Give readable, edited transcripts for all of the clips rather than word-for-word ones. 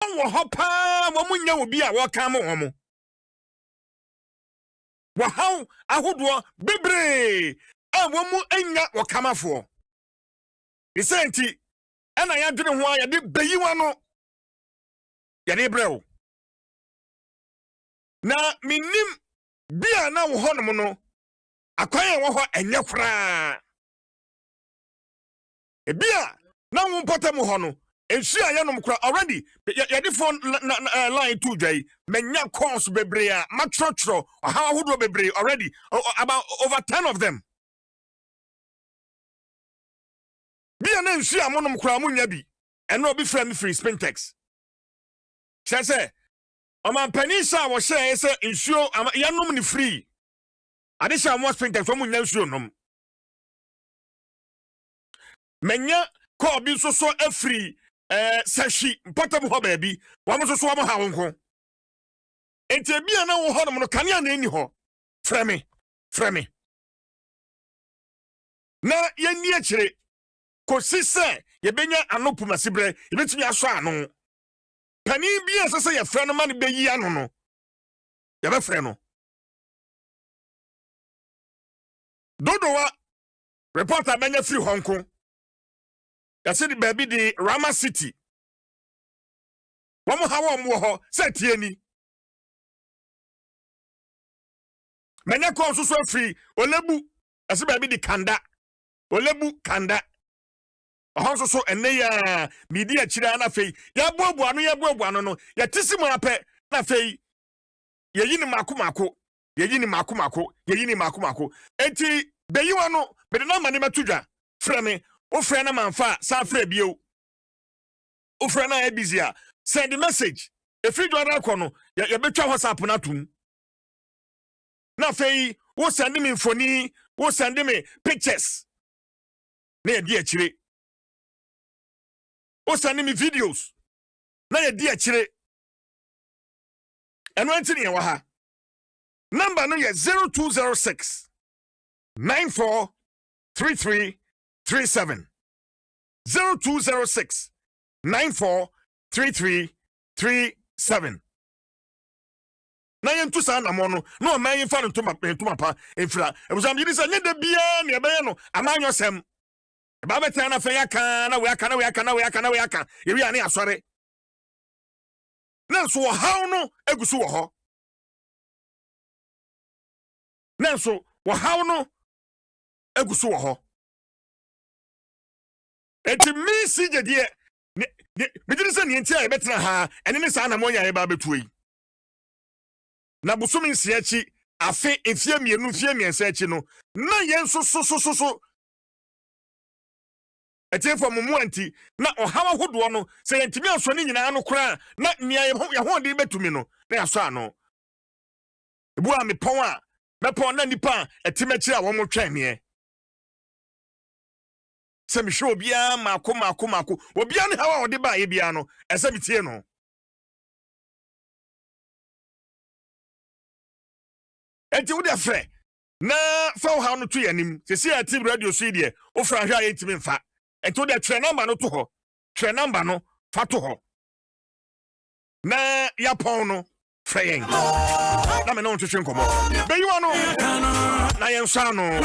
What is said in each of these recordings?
wo hopa wo munya obi a wo ka mo wo wo haw ahodo bebre a wo mu anya wo kamafo isenti ana ya dwene ho a ya de bayiwa no ya de brew na minim bia na wo honom no akwan wo ho enye kra ebia na wo potem ho no ensu ayanom kra already ya de phone line to dwai menya calls bebre a matrotro ha hodo bebre already about over 10 of them bia na ensu amonom kra munya bi eno obi frame free spintex say Oman penisa wo say insuo yanom ni free. Adisha mo sprinter from nyansuo nom. Menya ko bi so free sashi mpatam ho baabi. Wa mo so mo ha wonko. Enti bia na wo ho nom no kanea na eni ho. Freme. Na yeni akire ko sise ye benya anopuma sibre ye betumi aso ano. Pani bi asese ye frɛ no ma ne beyi ano no ye be frɛ no dodowa reporter benya free Hong Kong ya se di baby di Rama City wamo hawo mo ho se tie ni menya ko so free olebu ase baby di Kanda olebu Kanda Ahonso so ene ya media chira na fei ya boabu ano no ya tisi mo apɛ na fei ye yini makomako enti beyiwa no be na mane matudwa frɛ me o frɛ na manfa sa frɛ bio o frɛ na e busy a send the message e free do ara kɔ no ya betwa WhatsApp na tum na fei wo send me mfoni wo send me pictures na ye di akire o send me videos na ye di akire eno antini ye wa ha number no ye 0206 943337 0206 943337 na ye ntu sa na mo no na o man fa no ntoma pa enfra ebusam yiri se nye de bia ne be no amanyo sem ba beta na fe yaka na we aka yewi ane asore nanso wo haw no egusu wo ho nanso wo haw no egusu wo ho enti mi si jedie me dire se ne ntia e betena ha ene ne sa na mo nya e ba betu yi na busumi nsiachi afe efie mienu fie miensa achi no na yen so ete for muanti na ohawa hodo no se yentimi aso ne nyina no kra na nia ye ho de betumi no na aso ano ebu a mepon a mepon na nipa etimechi a wo mo twene se mi hwe obia mako obia ne hawa ode ba ye bia no ese bitie no enti wo de frɛ na fa wo ha no to yanim se se ati radio so de o fra hwa yentimi mfa enti wo de tre number no to ho tre number no fa to ho na ya pon no frɛ yen na me no twetwe nkomo beyiwa no na yen sha no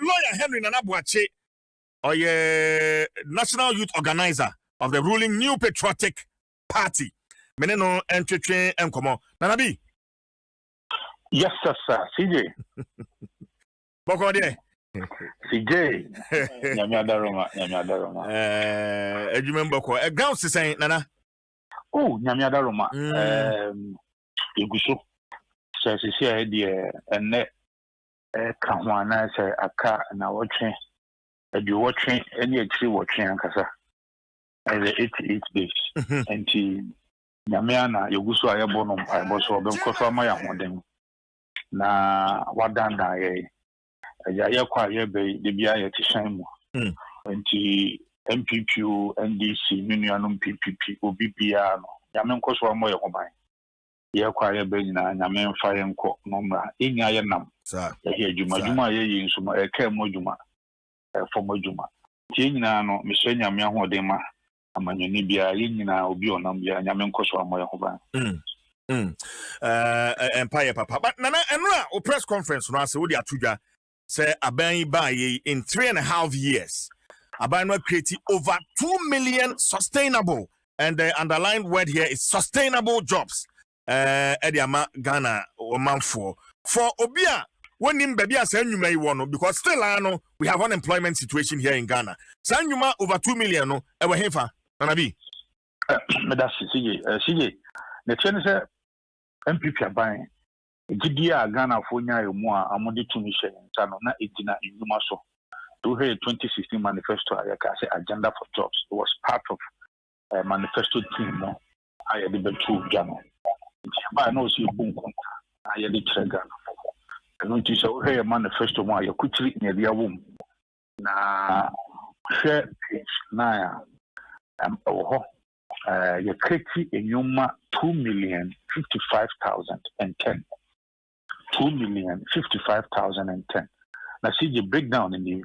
Lawyer Henry Nanabuache, National Youth Organizer of the ruling New Patriotic Party. Meneno entretien enkomo. Nanabi. Yes, sir. CJ. Boko de. CJ. Nyamiadaroma. Ejume mboko. Ground sisen nana. Oh, Nyamiadaroma. Iguso. Sisi ahedi enne kahwana se aka na wotwe edi wotwe eni akiri wotwe ankasa the 88 days enti nyamea na yeguso ayebo no mpaibo so obenkoso amaya hoden na wadanda ye aja ye kwa ye be de bia ye tishan mu enti MPP, NDC, Union PPP, OBPR, Yamen Koswa Moya Hobai. Yakwaya Benina, Yamen Fire and Cock, Nomra, Inyayanam, Juma, Yin Suma, a Ker Mojuma, for Mojuma. Tina, no, Miss Yamian Dema, Amanibia, Yina, Obionambia, Yamen Koswa Moya Hobai. Empire Papa. But Nana Enra or press conference no say we atuja say aban buy in 3.5 years. Aban will create over 2 million sustainable, and the underlined word here is sustainable jobs. Ediama Ghana or Manfo for Obia. When in baby as you may want because still I know we have unemployment situation here in Ghana. Sanyuma over 2 million no ever hefa Nanabi. That's CJ. The chance MPP aban gidia Ghana for nya emu a amode tumi hye nsa no na etina enuma so to her 2016 manifesto ayaka say agenda for jobs. It was part of a manifesto team no ayede betu Ghana ba no si bu nkonta ayede kire Ghana no nti so her manifesto mo ayakutiri na bia wom na share page na ho you create a 2,055,010. 2,055,010. Now see the breakdown in the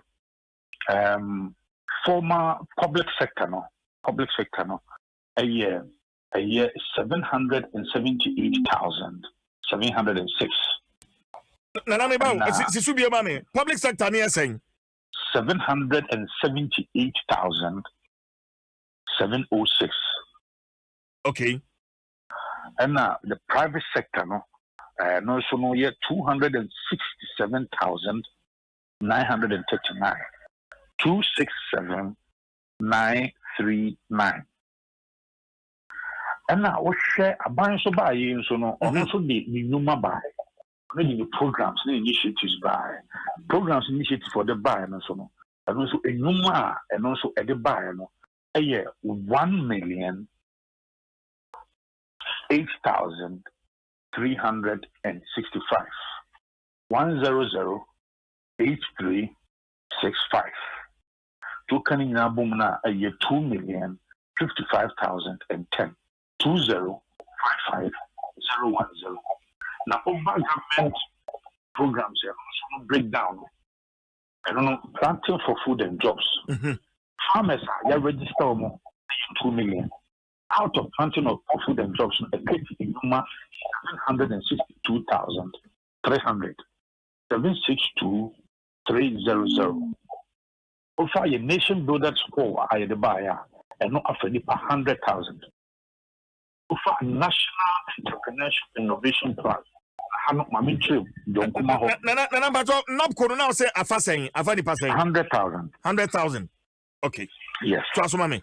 former public sector a year 778,706. Public sector near saying 778,706. Okay. And now the private sector, no, so no, 267,939. 267,939. And now what share a bunch of buy in so no, also the Numa buy. Maybe the programs, the initiatives buy. Programs initiative for the buy and so no. And also a Numa and also at the buy no. A year 1,08,365. 100,8365. To Canning Nabumna a year 2,055,010. 2,055,010. Now, over government programs here, also break down. I don't know, planting for food and jobs. Farmers are registered more 2 million. Out of planting of food and jobs, a case in 762,300. 762,300. Also, a nation builder score, I the buyer, and not after 100,000. Also, a national entrepreneurship innovation plan. Nana, but not corona say afa saying, afa di pa saying 100,000. 100,000. Okay. Yes. Trust me.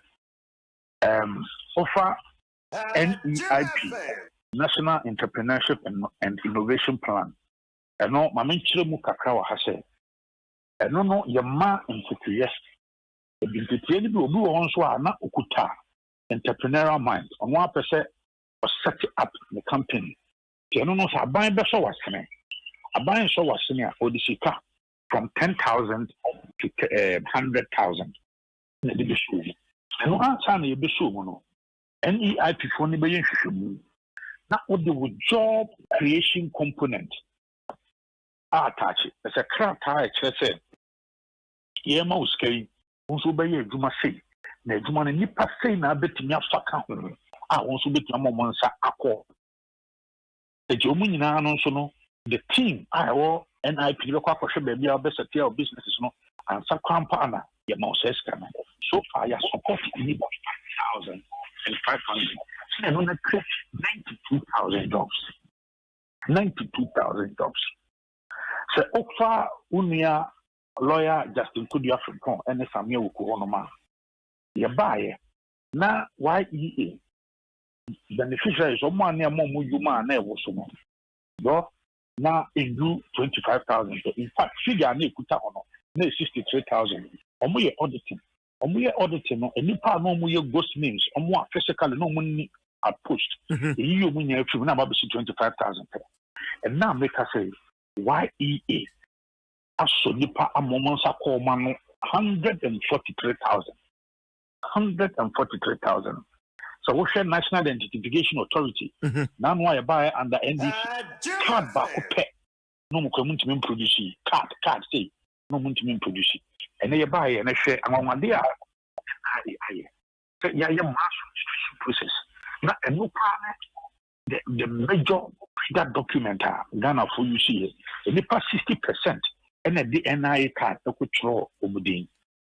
Offer NEIP, National Entrepreneurship and Innovation Plan. And no, my mentor Mukakrawa has said, and no, your ma into yes. The Binti will do on Swana Ukuta, entrepreneurial mind. On 1% was set up the company. You know, I buy the show was coming. I buy show was senior for the Sika from 10,000 to 100,000. And no answer you be sure. NEIP for Nibayan Shumu. Now, what the job creation component? Touch it. As a crowd tie, said, Yama Skay, also by a Juma say, Nejuma and Nipa say, now betting your faka. I also bet your moments are called. The Jomina also know the team, I or NIP, local baby, our best at your businesses, no, and some partner, your mouse escana. So far, you support 5,500. And on a cliff, 92,000 jobs. 92,000 jobs. So, Okfa, Unia, lawyer Justin Kudia from Pong, and Samuel Kuronoma. You buy now YEA. Beneficiaries of one near Momu Yuma never so much. Though now it do 25,000. In fact, figure ne put on 63,000. We auditing. We auditing. And you part no more ghost names. More physically no money are pushed. You mean you have now 25,000. And now make us say YEA. As so nipa a moment are called 143,000. 143,000. So we share National Identification Authority. Now why buy under NDC card back pay. No more community produce card say no multi produce. And they buy and I share among one day. So yeah, mass registration process. Now a new part the major that document Ghana for you see the past 60% and the NIA card that could throw Obudin.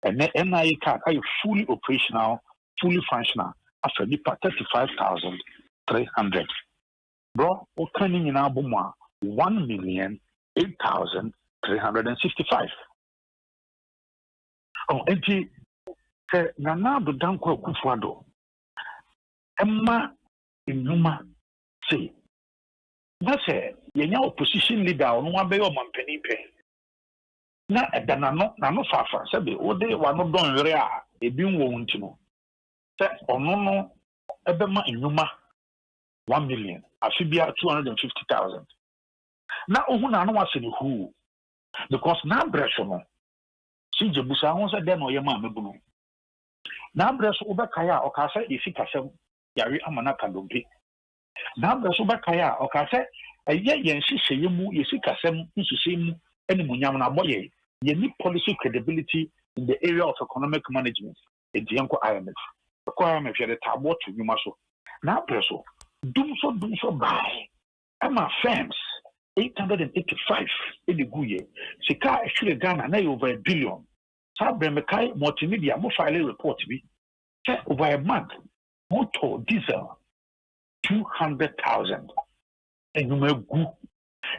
And the NIA card are fully operational, fully functional after the 35,300. Bro, what can you now 1,008,365. Oh, and he said, Nana do Danko Kufuado. Emma in Numa say, that's a opposition leader on one bay or Mampeni pay. Na nano fafa sabi o de wa no don were a ebi nwo ntino se ono no ebema enuma 1 million afibia 250,000 na ohu na no wase ne hu because na breso no si jebusa ho se de no ye ma mebu no na breso obekaya o ka se esi kasem yare amana kadompe na breso obekaya o ka se eye yen hihye mu yesi kasem hihye mu eni munyam na boye you need policy credibility in the area of economic management. In the IMF, the IMF had a taboo to you must now preso. Do so buy. Emma firms 885 in the Guye. Sika actually Ghana now over $1 billion. Sabre Mekai multimedia mo file report be over a month. Motor diesel 200,000. And you may go.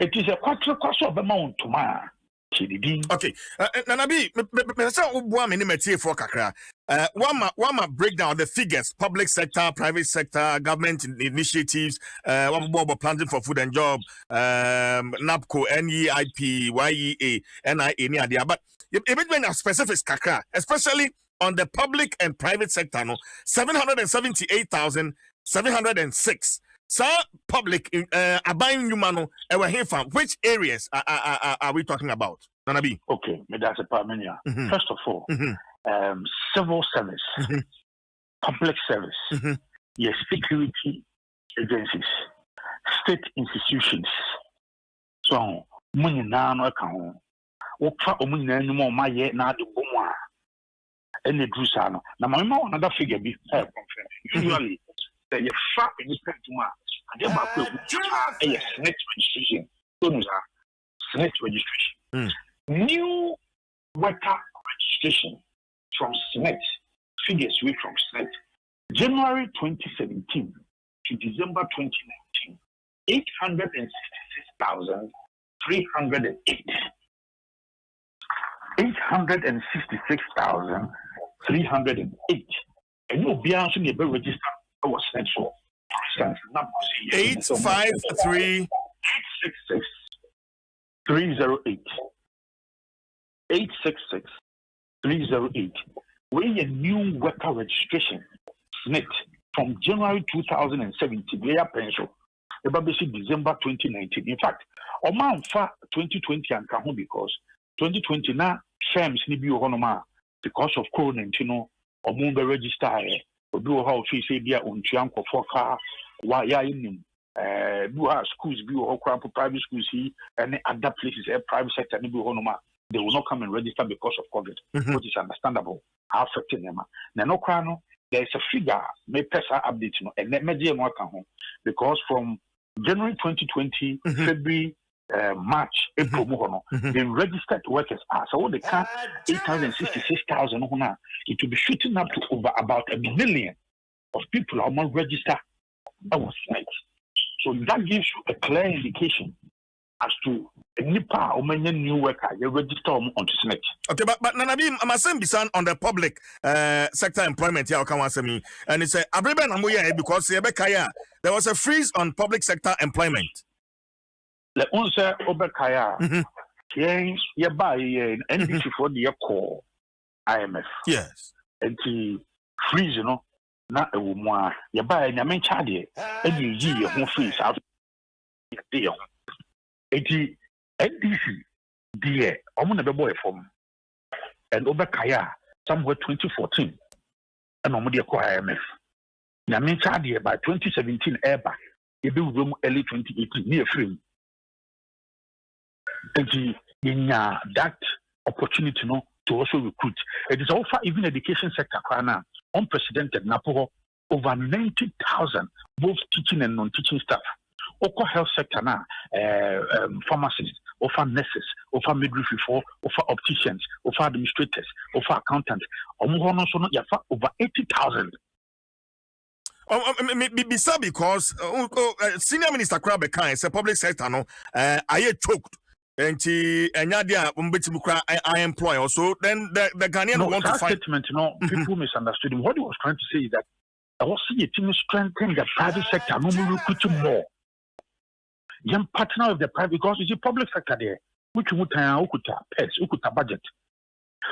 It is a quarter cost of amount tomorrow. Okay, Nanabi, me say obo ameni metie for kakra. One breakdown the figures: public sector, private sector, government initiatives. One more planting for food and job. NAPCO, NEIP, YEA, NIA, ni adia. But if when specifics kakra, especially on the public and private sector, no 778,706. So public abiding humano which areas are we talking about? Nanabi. Okay, that's a parmenia. First of all, civil service, public service, yes, security agencies, state institutions. So money na no account. Okfa omunyi na anum o maye na de bomwa. Ene drusa no. Na mama another figure be usually the fact in this country, Senate registration. Senate registration. New worker registration from Senate figures way from Senate. January 2017 to December 2019, 866,308. 866,308. And you'll be answering a bill register. Was central. 853 308 866 308. We a new worker registration SNIT from January 2017. We are pencil. About December 2019. In fact, Oman fa 2020 and Kahun because 2020 now firms need be because of COVID-19 or move register. Do how she say be on Chianco for car, why in do our schools be or private schools here and other places, private sector, they will not come and register because of COVID, which is understandable. How affecting them. No crano, there's a figure, may pesa update, and let me because from January 2020, February, March, April, the registered workers are so they count 866,000. It will be shooting up to over about 1 million of people are more registered. That was right. So that gives you a clear indication as to Nipa or many new worker you register onto Senate. Okay, but Nanabi, I'm saying bisan on the public sector employment here. And it's a because there was a freeze on public sector employment. Le onse obekaya ye buy NDC for the call IMF. Yes. And the freeze no na ewo mu a ye buy na men chade e yi ye ho freeze out ye ho. Enti NDC die omo na be boy form and obekaya somewhere 2014 and normally acquire IMF. Now, means by 2017, ever, you build room early 2018, near free. And in that opportunity to also recruit. It is also even education sector now unprecedented. Napo over 90,000 both teaching and non-teaching staff. Oko health sector now, pharmacists, offer nurses, offer midwifery, offer opticians, offer administrators, offer accountants. Over 80,000. Because senior minister Krabeka is a public sector no I choked and I employ also then the Ghanaian want to fight statement people misunderstood him. What he was trying to say is that I was seeing a team strengthen the private sector no more recruiting more young partner of the private because it's a public sector there which would ukuta budget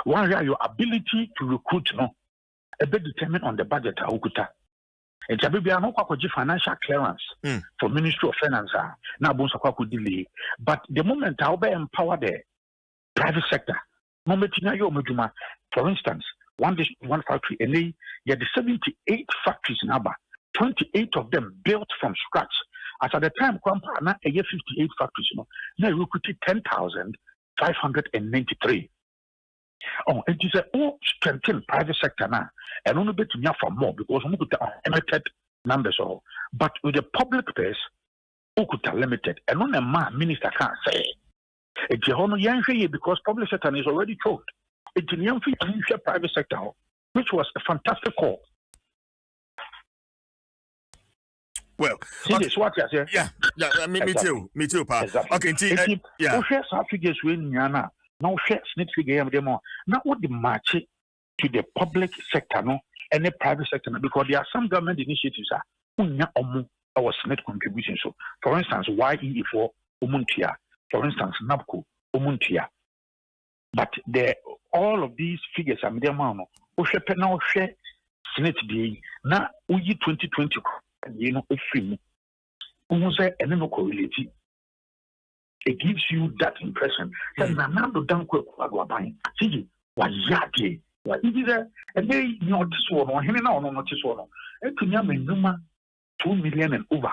one your ability to recruit a bit determined on the budget ukuta. It's a baby, I know financial clearance for Ministry of Finance. Now, could delay. But the moment I'll be empower the private sector, for instance, one factory, and they had 78 factories in Aba, 28 of them built from scratch. As at the time, now 58 factories, now recruited 10,593. Oh, it is a strengthen private sector now, and only bit to for more because we could limited numbers all. But with the public base, we could limited, and only a man minister can't say. It's a honor young because public sector is already choked. It's a young private sector, which was a fantastic call. Well, see this what I say? Yeah, me too, pa. Exactly. Okay, yeah. Figures when Yana. Now, share snitch figure now. What the match to the public sector, and the private sector, because there are some government initiatives our snitch contribution. So, for instance, YE4 Umuntia, for instance, NABCO Umuntia. But all of these figures are medium. Now share snitch day. Now, we 2020, a film. And then correlated. It gives you that impression. That Nanando Danko Aguabai, see, was Yaki, what is there? And they not sworn on him and not sworn. And to Yaman 2 million and over.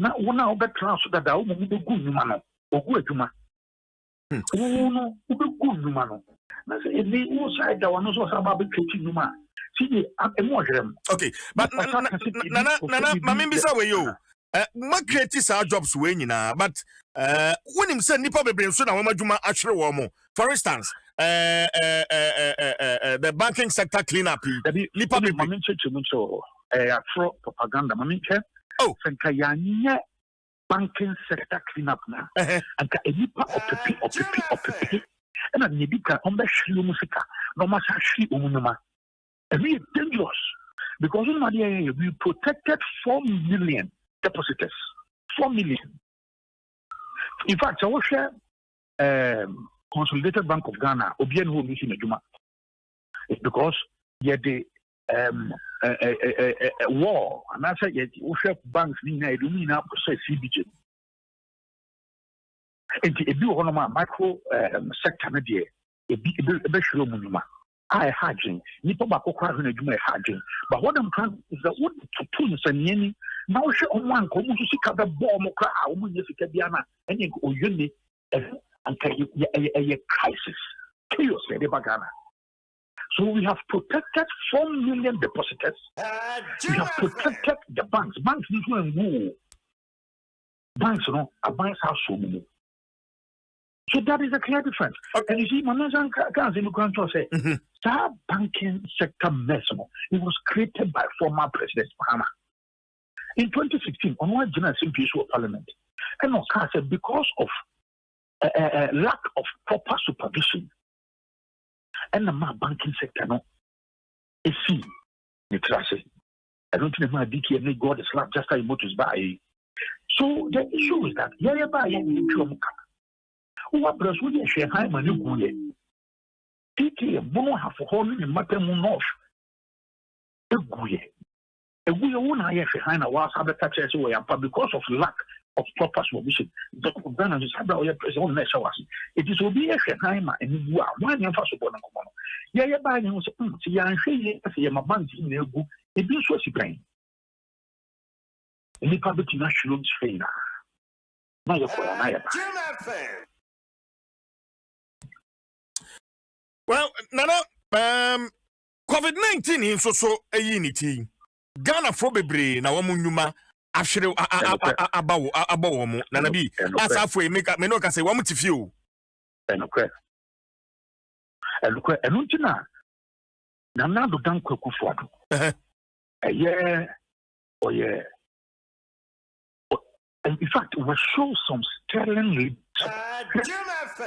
Now, one of the class that I will be good man or good man. Oh, no, good man. If they all side, there was also about the kitchen man. See, I'm more. Okay, but Nana, Mamisa, where you? What creates our jobs when but when him send Nipa Bebre so na Wamajuma actually womo. For instance, the banking sector cleanup. Nipa Bebre propaganda maminche. Oh, Fenkayanya banking sector cleanup na. And Nipa opepi. And a Nibika on the Shilumusika, no matter umunuma. And we dangerous because we protected 4 million. Depositors 4 million. In fact, I will share Consolidated Bank of Ghana, Obian who is in Juma. It's because you had the war, and I said, you share banks in Lumina process CBG. And if you want my micro sector, a big Munuma. I hajing, Nipobako crowd in Juma hajing. But what I'm trying is that what to tune and yenny. Now she on one come to see the bomb or crowd, Diana, and you go uni and a crisis, chaos, Bagana. So we have protected 4 million depositors. We have protected the banks. Banks need to move. Banks, a banks have so many. So that is a clear difference. Okay. And you see, Manazan Kanzim say, that banking sector mess, it was created by former President Mahama. In 2016, on one general assembly of parliament, and Oscar said because of lack of proper supervision, and the banking sector, is see, I don't think my DK and God is not just a motor by. So the issue is that what does we share high money? DK, Bono have for holding in Matamu North. We won't hire behind a while, but because of lack of proper supervision. The Ghana is a president. It is obvious time and you are one year for support. Yeah, by you see, I'm saying, my bank in the book, it is so plain. Any public national trainer. Now you're for an well, Nana, COVID-19 in so a unity. Ghana for bebre na wamunyuma afhire abawo mu na nabi asafo emeka me no ka say wamu tifi o enokwe enuntina na nado dan kwakufu ado oye and in fact we show some sterling leadership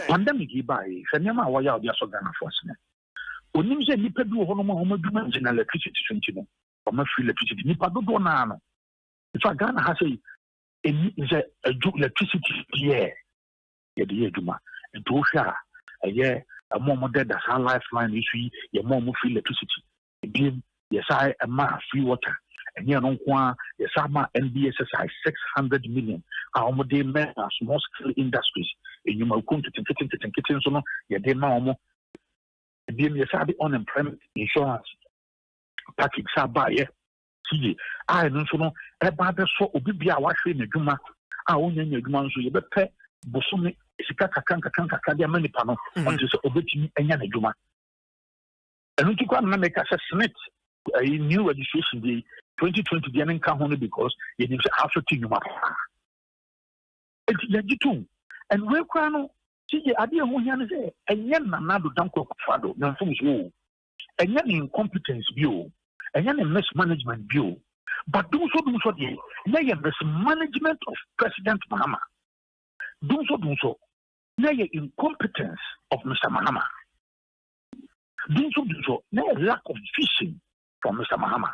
pandemic ibai fanyama wa ya odia so Ghana force ne onim je nipa bi wo hono ma homo dwuma ngina electricity 20 no omo free electricity nipa dodo na no in fact Ghana has a electricity here ye de dwuma and to hwa a more dead as our lifeline issue ye more free electricity again yes I ma free water and here no kwa yes ama NBSSI 600 million our de men small scale industries and you ma come to kitchen so no ye de ma omo again yes I be unemployment insurance package sabaye see I no so no e ba be so obi bia wa hwe na dwuma a wonya nya dwuma nso ye be pe bosome sika kakanka dia mani pa no until so obetimi enya na dwuma enu ti kwa na make a senate a new registration the 2020 dia nka ho no because ye nim say after dwuma enti ye gitu and we kwa no see ade ho hia ne say enya na do danko fado na fo so enya incompetence bio enya mismanagement bio but do so dey na mismanagement of President Mahama do so na incompetence of Mr. Mahama do so na lack of vision from Mr. Mahama.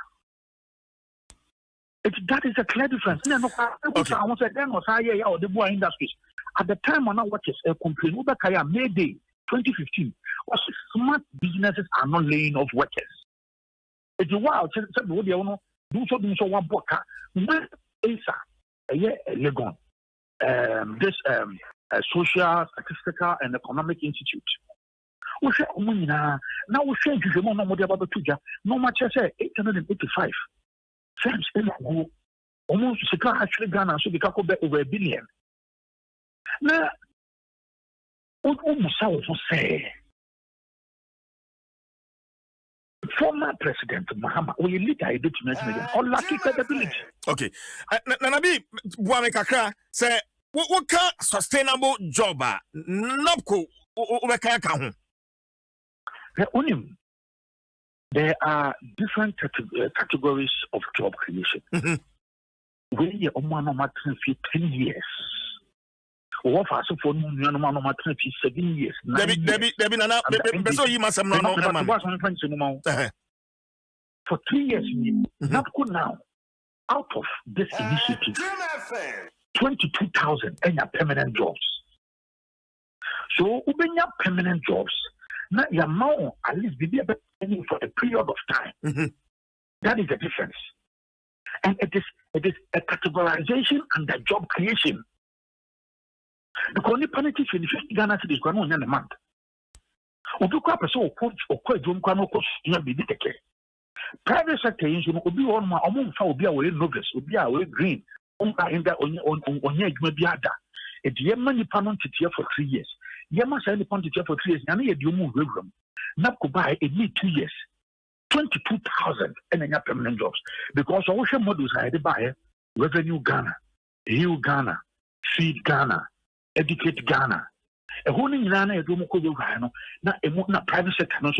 That is a clear difference. Okay. I want to then was higher or the boy industries at the time when I watches a complaint over Kaya May Day 2015 was smart businesses are not laying off workers. It's a while since do so one book when ASA Legon this social statistical and economic institute we say now we say you know no about the tuja no much say 885 firms go almost actually Ghana so we can go over $1 billion now almost say former President Mahama will lead a document on lucky credibility. Okay. Nanabi Buame Kakra say what can sustainable job Nopko Ubeka there are different categories of job creation. When you are 10 years. What for 7 years. Debbie Nana, so you must have no. For 3 years, not good now. Out of this initiative, 22,000 and permanent jobs. So, when you have permanent jobs, now your amount at least be for a period of time. That is the difference. And it is a categorization and the job creation. Because only penalty in 50 Ghana cities go on a month. Obi person or quite don't come across be the private sector is obi on my own for be away novice, obi away green, on your biada. It Yemen penalty for 3 years. Yemen send the penalty for 3 years, and you move program. Not go buy it need 2 years. 22,000 and then permanent jobs. Because ocean models I had to buy revenue Ghana, heal Ghana, feed Ghana. Educate Ghana. A whole in Ghana, a room of Ghana, not private sector, no,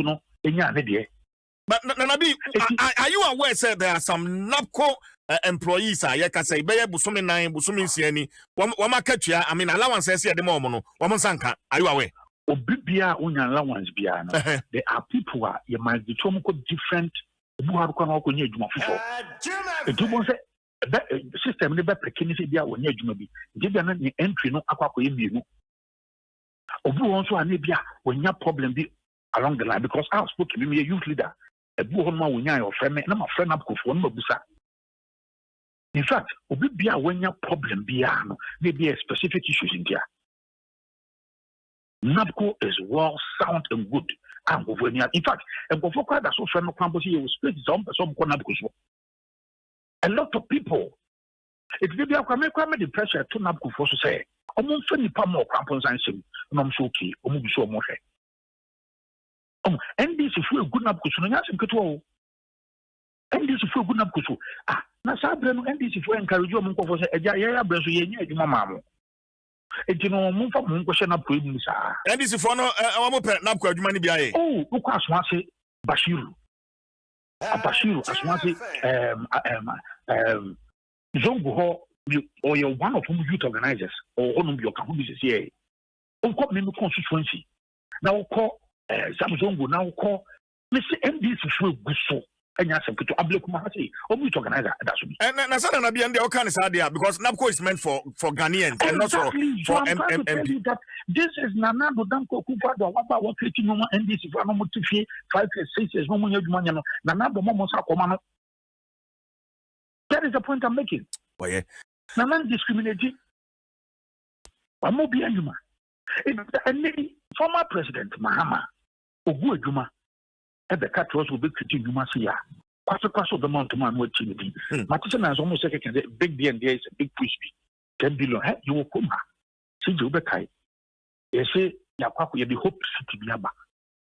but Nanabi, are you aware, sir, there are some NAPCO employees, I can say, Bayer Busumi 9, Busumi Sieni, Wama Ketria, I mean, allowances here at the moment, Wamansanka, are you aware? Obibia, allowance, Biana. There are people who might be different who have come out on your system never prekinisi bia wonye adwuma bi gbe na ni entry no akwakọ yemienu obu won so ane bia wonya problem bi along the line because I spoke to me a youth leader ebu won ma wonya your friend na my friend up ko fo no mabusa In fact, be when your problem be maybe a specific issues in there. NABCO is well sound and good. In fact, and before that, so friend of campus here will split some NABCO. A lot of people, it will be a the pressure to NABCO for to say, I'm on 20 more campus and sim, and I'm so key, or so more. And this is a good NABCO, so that's in control. And this is a good NABCO. Nasabrano, and this is where encourage you for say, a Jaya Brazo, Mamma. And you know, move from question up to him. And this is for no, I'm open NABCO, you money be. Oh, look, as one say, Bashiru. Bashiru, as one say, Zongo, or you're one of whom youth organizers, or one of your companies here. On call me constituency. Now call Zamzongo, now call Mr. MD for Gusso. And yes, to Ablokumasi, or which organizer that's me. And Nasana be the Okan is idea because NABCO is meant for Ghanaians and not for MP. That this is Nanado Danko Kufa, what creating no and this is one more 5 6 years, no more money. Nanado Momosa Comano. That is the point I'm making. Oh, yeah. Nanan discriminating. I'm more behind you. Former President Mahama Ogu Ejuma. At the cat was will be critiquing you must see ya. Pass of the mountain man with Timothy. Matison has almost a big D and there is a big push. 10 billion. You will come. See you bekai. They say Yapaku be Hope City Biaba.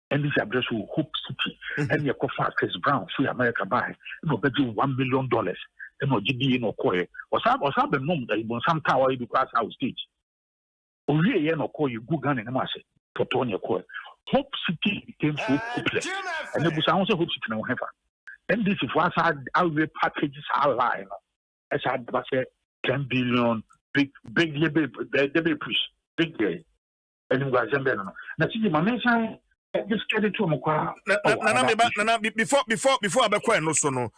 And this address will Hope City. And your coffee Chris Brown, free America buy. No bet you $1 million. And no GD no coy. Or some the nom that you some tower you pass our stage. Or really no call you Google and Massey. Potonia coy. Hope City became so hopeless. And the Busan Hope City now have. And this is what our packages are lying. As I said, 10 billion, big push, big day. And you guys now see my mention just get it to Mokwa. Before I be no so no.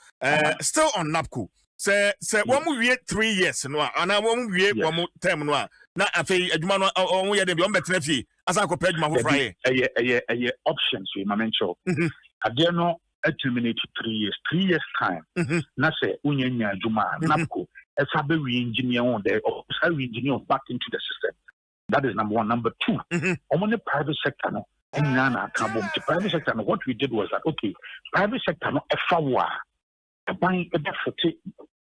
Still on NABCO. Say one more 3 years no and I one more term no na afei adwuma no on ye dem be on betre fie asa ko page ma ho fraye options we mention ade no terminate 3 years 3 years time na say unyanya adwuma NABCO esa be we engineer on there or say we engineer back into the system. That is number one. Number two, on the private sector no the private sector no, what we did was that okay, private sector no efawa buying a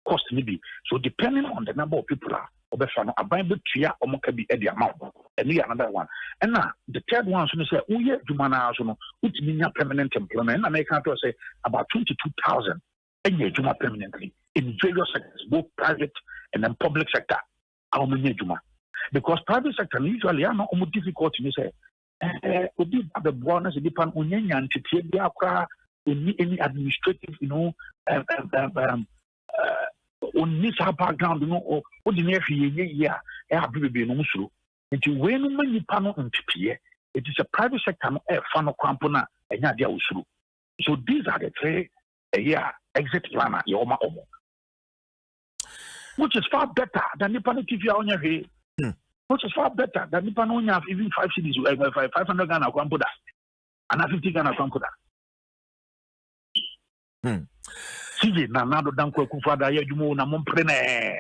cost maybe. So depending on the number of people a buying the tria or can be the amount. And another one. And now the third one so say uye jumana so no which means permanent employment. And I can't say about 22,000 and ye juma permanently in various sectors, both private and then public sector. How many juma? Because private sector usually are not difficult to say the bonus depend on any administrative, on this background, or ordinary year, no until when many panel and TPA, it is a private sector, funnel crampona, and Yadia Usuru. So these are the three exit planner, Yoma Omo, which is far better than the panel TV on your head. Which is far better than the panel have even 5 cities, 500 Ghana Crampoda, and 50 Ghana Crampoda. CJ Nanado Danko Kufada Yajumo Namomprene.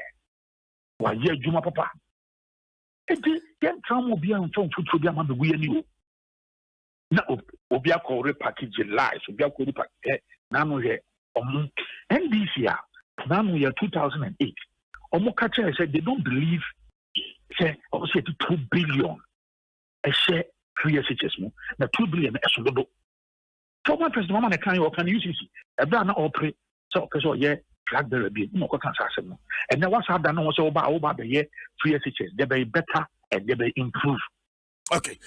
Why Juma Papa? And then some will be on phone to be among the Wienu. Now, Obiako repackage lies, Obiako repackage Nano here. And this year, Nano year 2008, Omokacha said they don't believe, say, 2 billion. A share 3 years, the 2 billion. Former President Mama can use it. A brand all pray. So, yeah, flag the rebellion. No, and then what's happened also about the year 3 years, they be better and they be improve. Okay.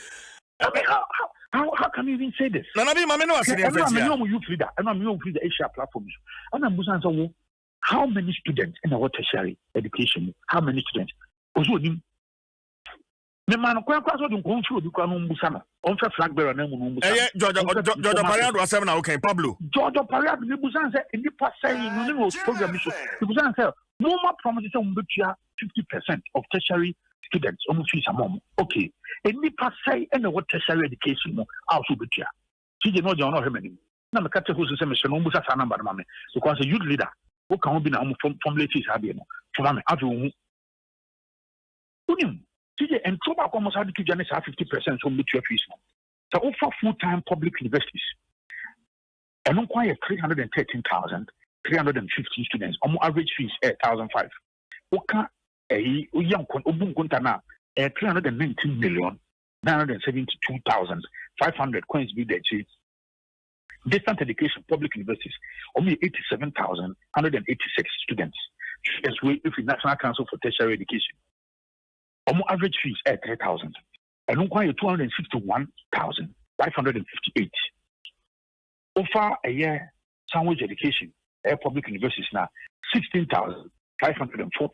How can you even say this? No, I'm youth leader. I'm youth leader Asia platforms. And I'm saying, how many students in our tertiary education? How many students? The man who don't go through the Musama, on flag bearer name. George Pariad was 7 okay, Pablo. George Pariad, the Busan said, in the past saying, program, the Busan said, no more promises on 50% of tertiary students, almost fees a mom. Okay. In the past say, and what tertiary education, also be here. She did not know how many. Now, the catcher who's a semester, no Musasa number, mammy, because a youth leader. What can be now formulate is having from me avu unim see and trouble almost had to generate 50% from mutual fees. So offer full-time public universities and acquire 313,315 students. Average fees 1,005. Oka a young Obun Kuntana 319,972,500 coins be the chief. Distant education, public universities, only 87,186 students. Students wait with the National Council for Tertiary Education. Average fees 3,000. And acquire 261,558. Offer a year sandwich education, public universities now 16,540.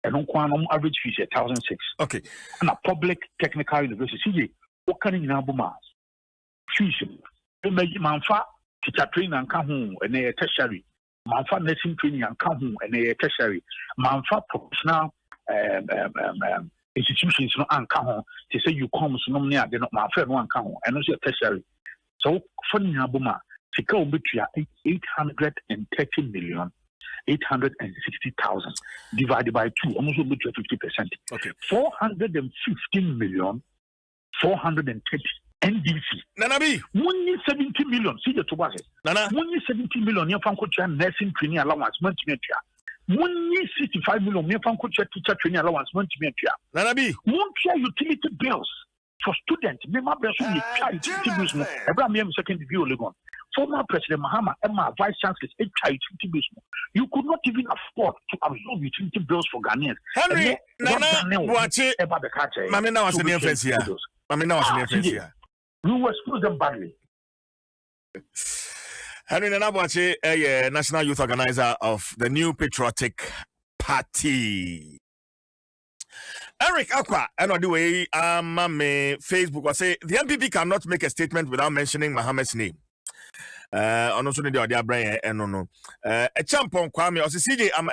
And on average fees 1,006. Okay. And a public technical university, what can you now be fees? Manfa teacher training and come and a tertiary. Manfa nursing training and come and a tertiary. Manfa professional institutions no and come to say you come so no near, they're not my friend one come and also tertiary. So funny abuma, Tika between 830,860,000 divided by 2, almost between 50%. Okay. 415,430 NDC. Nanabi. Money 70 million. See the Tobase. Nana. Money 70 million. You can coach nursing training allowance. Money 65 million. You can coach teacher training allowance. Nanabi. Money utility bills for students. Member bills will be utility bills. Abraham second degree Legon. Former President Mahama Emma Vice Chancellor utility bills. You could not even afford to absorb utility bills for Ghanaians. Henry, Nana, watch it. Mamma now was an influence here. Mamma now was an influence here. We will expose them badly. Henry Nanabuache, a national youth organizer of the New Patriotic Party. Eric Aqua, and on the way, Facebook will say the MPP cannot make a statement without mentioning Mohammed's name. On also the other Brian and no. A champion Kwame or CJ, I'm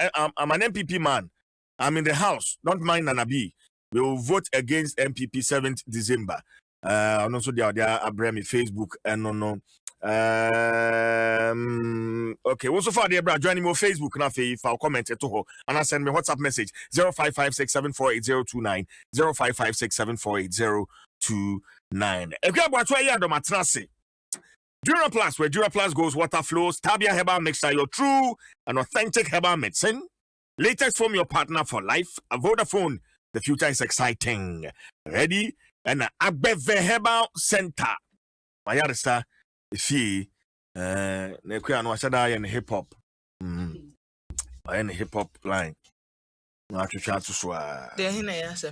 an MPP man. I'm in the house. Don't mind Nanabi. We will vote against MPP 7th December. And also the other Abraham Facebook and no. Okay, also for the Abraham joining me on Facebook now if I'll comment to her and I send me WhatsApp message 0556748029 0556748029. If you watch where you are the matrasi Duraplus, where Duraplus goes water flows, Tabia Herbal Mixture, your true and authentic herbal medicine. Latest from your partner for life, a Vodafone. The future is exciting. Ready? And Agbeve Herbal Center. My yarista, if he, Nequia no Shada and hip hop. I am hip hop line. Not to chat to swear. There he is.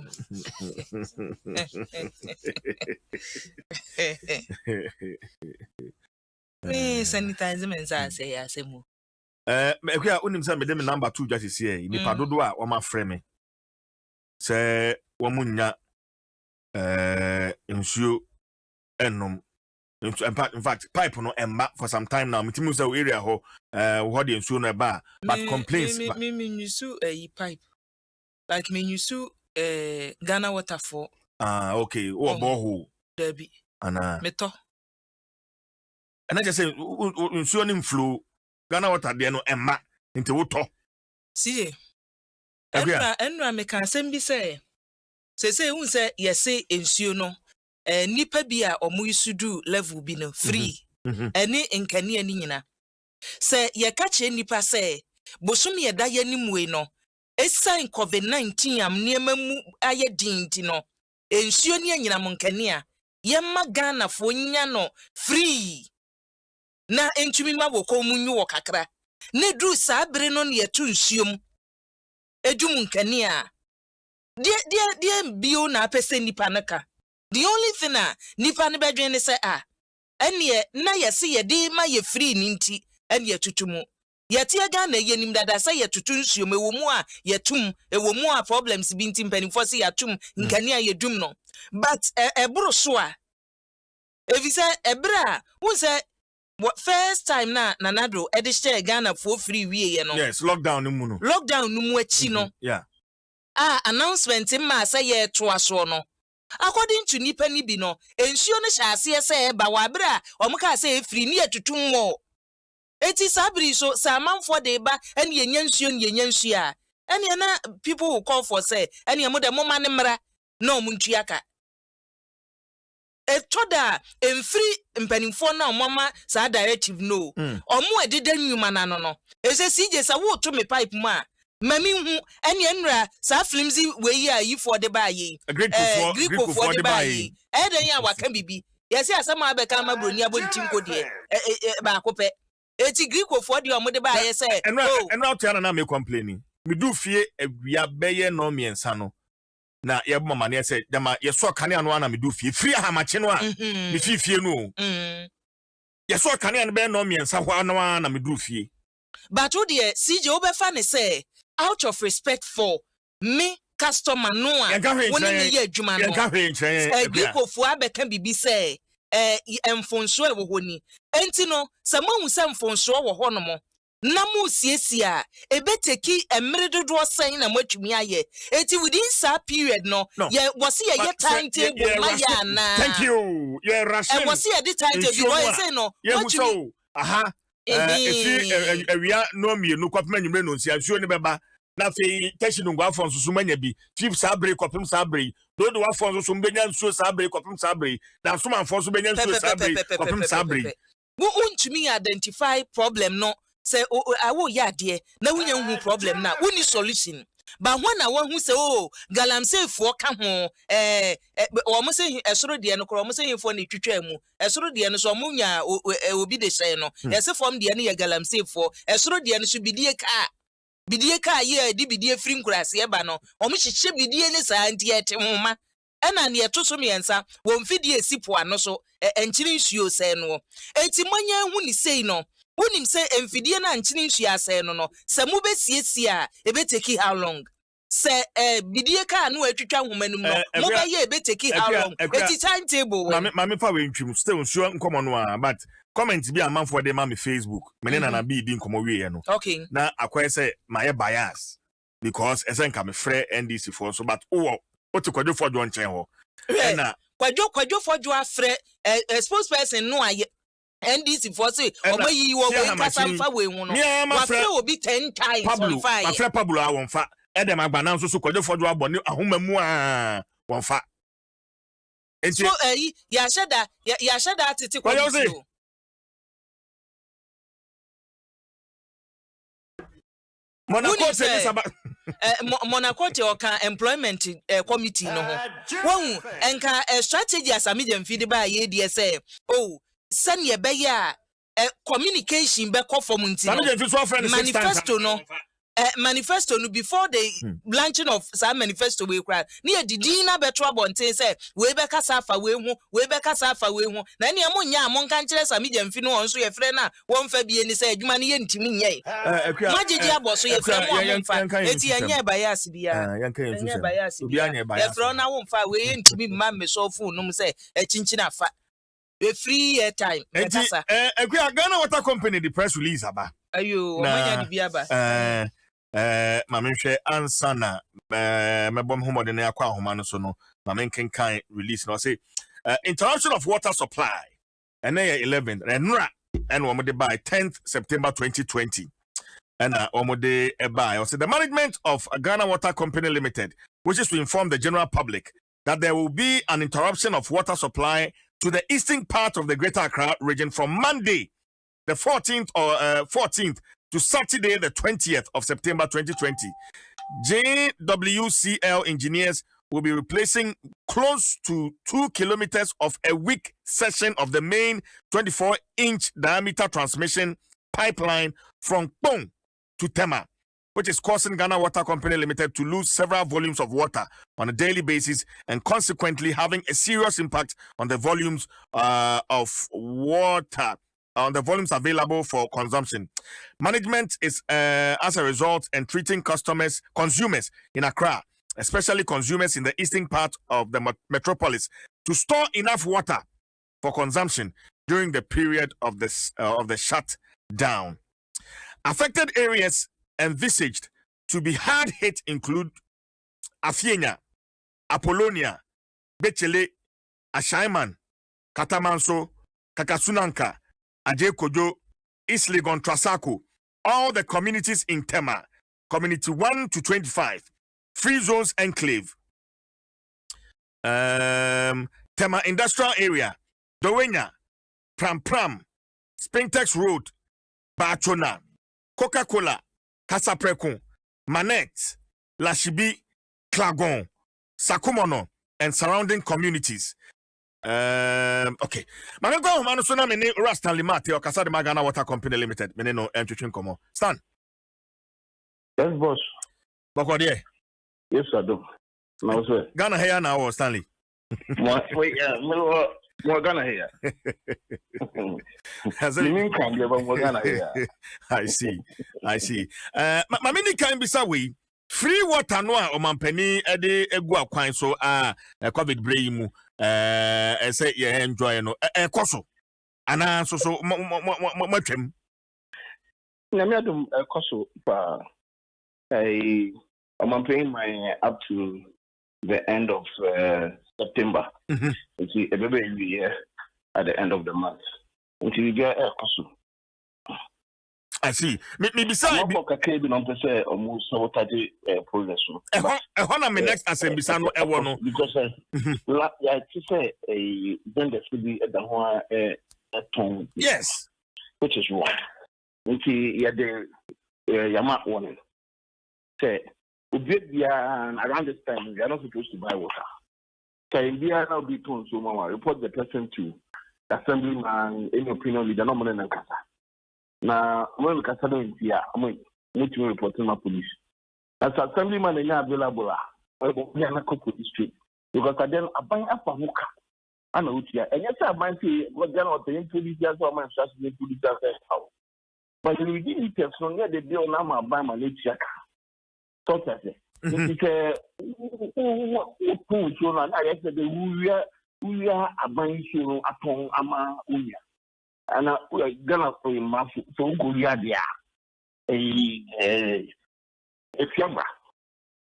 Me sanitize me and say, I say, Mequia unim send me them number 2 just is here. Nipa dodoa or my friend. Say, Wamunya. Nsuo enum in fact pipe no emba for some time now mitimu say area ho what the nsuo no ba but complaints me nsuo pipe like me nsuo Ghana water for okay o borehole debi ana meto and I just say nsuo nim flow Ghana water there no emba into woto see enra me kan sem bi say say un say yesi ensuo no nipa bi a omo isudu level bi no free eni nkani ani nyina say ye ka che nipa say bosom ye da ye nimwe no esign COVID-19 am niema mu aye dinti no ensuo ni anyina mo nkani a ye ma Ghana fo nya no free na entumi ma woko mu nyu kakra ne du sa bere no ne yetu nsuom edum nkani a Dear bio na pese nipa naka. The only thing nipa ne bedwen say ene na yesi ye de ma ye free ninti ene ye tutumu. Ye tie ga na ye nim dada say ye tutu nsuo mewo mu a ye tum ewo mu a problems bi nti mpanifo say ye tum nkani a ye dum no. But eburu so a evisa ebra who say what first time na nanado e de share Ghana for free wie ye no. Yes, lockdown no mu no. Lockdown no mu achi no. Yeah. Announcement ma say ye toaso no. According to nipa ni bi no, ensuo no hyase say ba wa bra, omuka say free ni atutum mo. Eti sabri so saman for the ba and yenyansia. And yana people who call for say, and yamuda moma nemra no munchiaka. Toda en free mpanimfo na mama sa directive no omo ededen nyuma na no ese CJ sa wo to me pipe ma mami hu ene enra sa flimsy we yi ayi for the baye Greek for the baye den ya waka bibi yesi asama abeka ma broni abontim ko de ba ko pe eti Greek for the omo de baye say enra to yana na me complaining me do fie awia beye no miensa no na yebo mama ne say dama yeso kane anu ana me do fie free hamache no a me fie no yeso kane anu be no miensa ho anu ana me do fie but wo de CJ obefa ne say out of respect for me customer no a woni me ye adwuma no Greekofo abeka bibi say emfonso e wo honi enti no samahu se mfonso wo ho no mo na mu siesia ebeteki emre dodo sen na matwumi aye eti within sa period no ye was ye timetable maya na thank you ye ration and was ye the timetable boy say no matwumi aha efi awia no mienu kwapema nyumre no nsia nsuo ne beba na fe teshi no ngwa fon susu manya bi tip sabre kwapem sabre do wa fon susu mbenya nsuo sabre kwapem sabre na so man fon so benya nsuo sabre kwapem sabre wo untumi identify problem no say awo ya de na wunya hu problem na woni solution ba ho na wo hu say galamsey fo ka ho o mo say esoro de no kro mo say fo na twitwa mu esoro de no so mo nya obi de say no yesi form de no ya galamsey fo esoro de no so bidie ka ye di bidie free nkurase e ba no o mo hihye bidie ne sa anti ete homa ena ne eto so miensa wo mfidie sipo ano so enchiri nsuo say no enti manya hu ni say no unim say emfidie na nchini nsu ase no se mu be siesie a ebe take how long se bidie ka no atwitwa homanum no mo be ye ebe take how long eti timetable mame fa we ntwim still nsu nkomo no a but comment bi amanfo de ma me Facebook me na bi di nkomo wie no okay na akwai say my bias because esen ka me frɛ NDC for so but o to kwadwo for jo nchen ho na kwadwo for jo afrɛ spokesperson no aye NDC for say omayi wo we kasamfa we hu no wa fe obi 10 times on fire wa fe Pablo a won fa edem agbana nso so kwadwo fodo abone ahomamu a won fa so ya sheda atiti kwado Monaco te oka employment committee no ho won enka strategy asamije mfidi ba ye die say send ye be ya communication be conform nti manifesto no before the launching of some manifesto we cry near didi na beto abonten say we be kasa afa we hu na ne amonya amonka nkire samije mfi no onso ye frɛ na won fa bie ni say adwuma ne ye ntimi nyɛ magigi aboso ye frɛ mo amfa eti anya bias bia anya bias bia ye frɛ na won fa we ye ntimi mma me so fu no say achinchina afa a free airtime kasa akua Ghana Water Company the press release aba ayo omanya di bia ba mamehwe ansa na mebom homode na yakwa ahoma no so no mamenkenkan release no say interruption of water supply and 11 enra and omode by 10th September 2020 and omode by say the management of Ghana Water Company Limited wishes to inform the general public that there will be an interruption of water supply to the eastern part of the Greater Accra region from Monday the 14th to Saturday, the 20th of September 2020. JWCL engineers will be replacing close to 2 kilometers of a weak section of the main 24-inch diameter transmission pipeline from Pong to Tema, which is causing Ghana Water Company Limited to lose several volumes of water on a daily basis and consequently having a serious impact on the volumes of water on the volumes available for consumption. Management is, as a result, entreating consumers in Accra, especially consumers in the eastern part of the metropolis, to store enough water for consumption during the period of the shutdown. Affected areas envisaged to be hard hit include Afienya, Apollonia, Bechele, Ashaiman, Katamanso, Kakasunanka, Aje Kojo, East Legon, Trasaco, all the communities in Tema, Community 1 to 25, Free Zones Enclave, Tema Industrial Area, Dowenya, Pram, Springtex Road, Bachona, Coca-Cola, Casaprecon, Manette, Lashibi, Clagon, Sakumono, and surrounding communities. Okay. Mame go man so na me ni Rastan Limate o kasa de Magana Water Company Limited. Me no entwetwen komo. Stan. Yes, boss. Bako de. Yes, Adom. No sir. Ghana here now Stanley. Wait, yeah, more Ghana here. You mean come there more Ghana here. I see. Mame ni kan bisa we free water no a omampani e de egu akwan so COVID break mu say you enjoy no koso ana so matwem na me Adom koso pa I'm paying my up to the end of September. You see a baby every year at the end of the month until you get koso. I see. Me beside me kakebe no pese almost so tadi progress no. Na me next assembly sa no ewo no because ya ti say vendor should be at the one ton. Yes. Which is wrong. Nti ya de yama one. Say around this time we are not supposed to buy water. Can be now be told so mama report the person to the assemblyman any opinion leader no money na kasa. Na when we kasa no here I'm need to report to my police. As assemblyman is available we are not police street because then aban afa hoka ana utia and yes aban say God then or the police just so man trust the police how but we didn't tell so near the bill na ma aban ma utia so that because so na I said the we are aban so upon ama unya ana gana for ma so go ya dia fiamba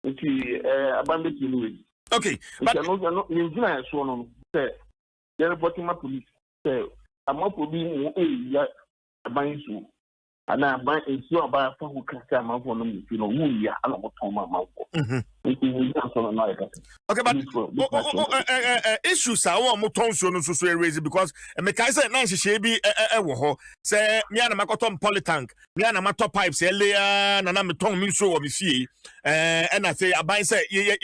nti aban be tinu okay but no ninjina so no say the reporting ma police say amapo bi mu ya aban so ana ban esi oba fa hu kasa amanfo no mu no wu ya ana mo ton ma amanfo nti wu ya so na ya kasa. Okay but issues are what mo ton so no so raise because me kai say na hihye bi wo ho say me ana makoton polytank me ana mato pipes elia na me ton mi so wo me fie na say aban say ye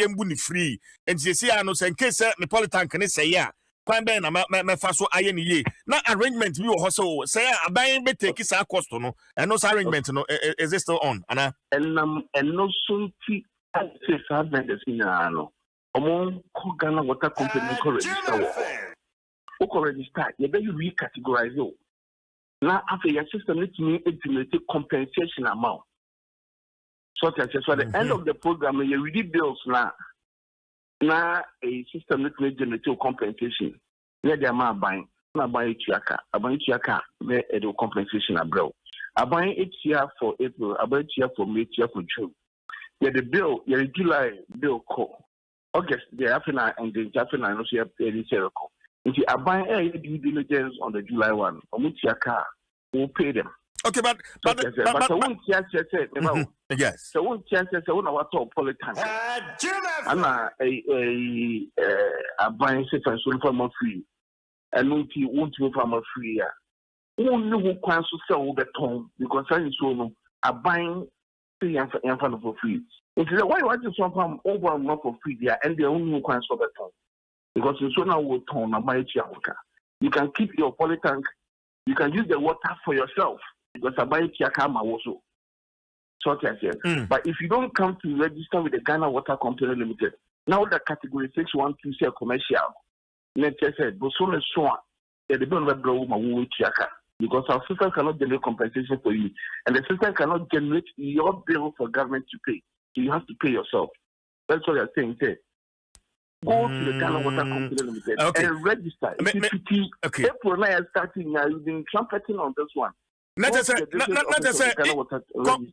mbu ni free nti say ano say in case me polytank ne say ya kwan ben na me fa so aye ni ye na arrangement bi wo ho so say aban be take sa cost no and no arrangement no is it still on ana and no sunti as say vendors ina no omo ko Ghana Water Company ko register wo register ye be you recategorize o na after your system need to implement compensation amount so that so at the end of the program you read bills na a system need to generate compensation where the amount buying na buy chiaka where the compensation abroad buying each year for April about year for May year for June yeah the bill yeah July bill call August they happen and the happen and also have any circle if you are buying a due diligence on the July one or chiaka will pay them. Okay, but I won't chance yes. So won't chance I won't what all politics. I'm a buying safe and so from a free and won't be from a free. Won't know who can sell the tone because I so no a buying free and front of free. It's why you some from over and not for free there and the only who can sell the tone because you so now will tone a buy chiaka. You can keep your polytank. You can use the water for yourself because I buy chiaka also. So but if you don't come to register with the Ghana Water Company Limited, now the category 612 say commercial. Let's say, but so much so they don't have my chiaka because our system cannot generate compensation for you, and the system cannot generate your bill for government to pay. So you have to pay yourself. That's what they're saying. Say, go to the Ghana Water Company Limited and register. Okay. April now starting now. You've been trumpeting on this one. Not to say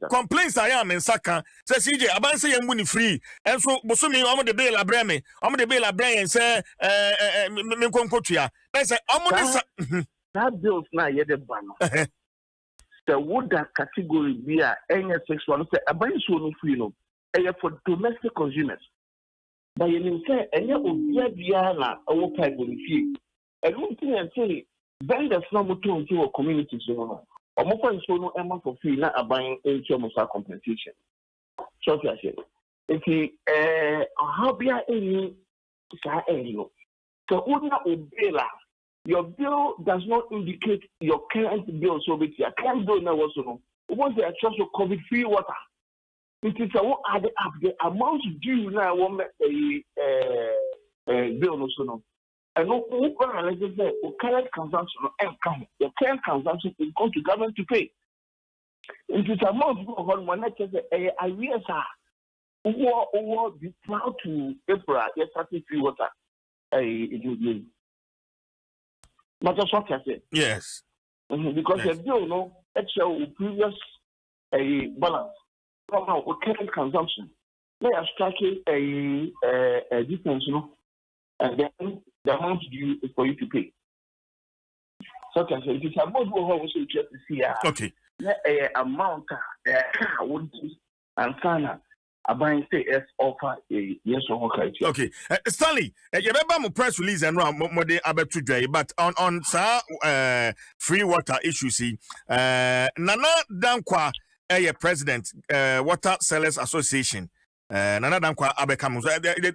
complaints I am in Saka. Says CJ, Aban say I'm winning free. And so Bosumi, I'm the bail abrame. I'm the bail abrame and say Minkonkotia. I say, I'm that bill's not yet a banner. the wood that category be any sexual say aban so no free no for domestic consumers. But you say any obia bia na owo pipe on fee. I don't think and say vendors no moto into a community so no. Omo for so no emma for free na aban into mo sa compensation. So I say if how bia any sa no. So una obela your bill does not indicate your current bill so with your current bill now also no. Once they are charged with COVID free water. It is add up the amount due now one bill also no. And no let's say current consumption and come. The current consumption is going to government to pay. It is amount of one that says I realize over the now to April yes starting free water. It will be. But that's what I said. Yes. Because the bill no extra previous balance. Somehow with current consumption, they are striking a difference, you know, and then the amount due is for you to pay. So I say it is about what we also just to see. Okay. Amount would and sana abang say yes offer a yes or okay. Okay. Stanley, you remember my press release and more de abetu dry, but on free water issue see Nana Dankwa president Water Sellers Association Nana Dankwa abekam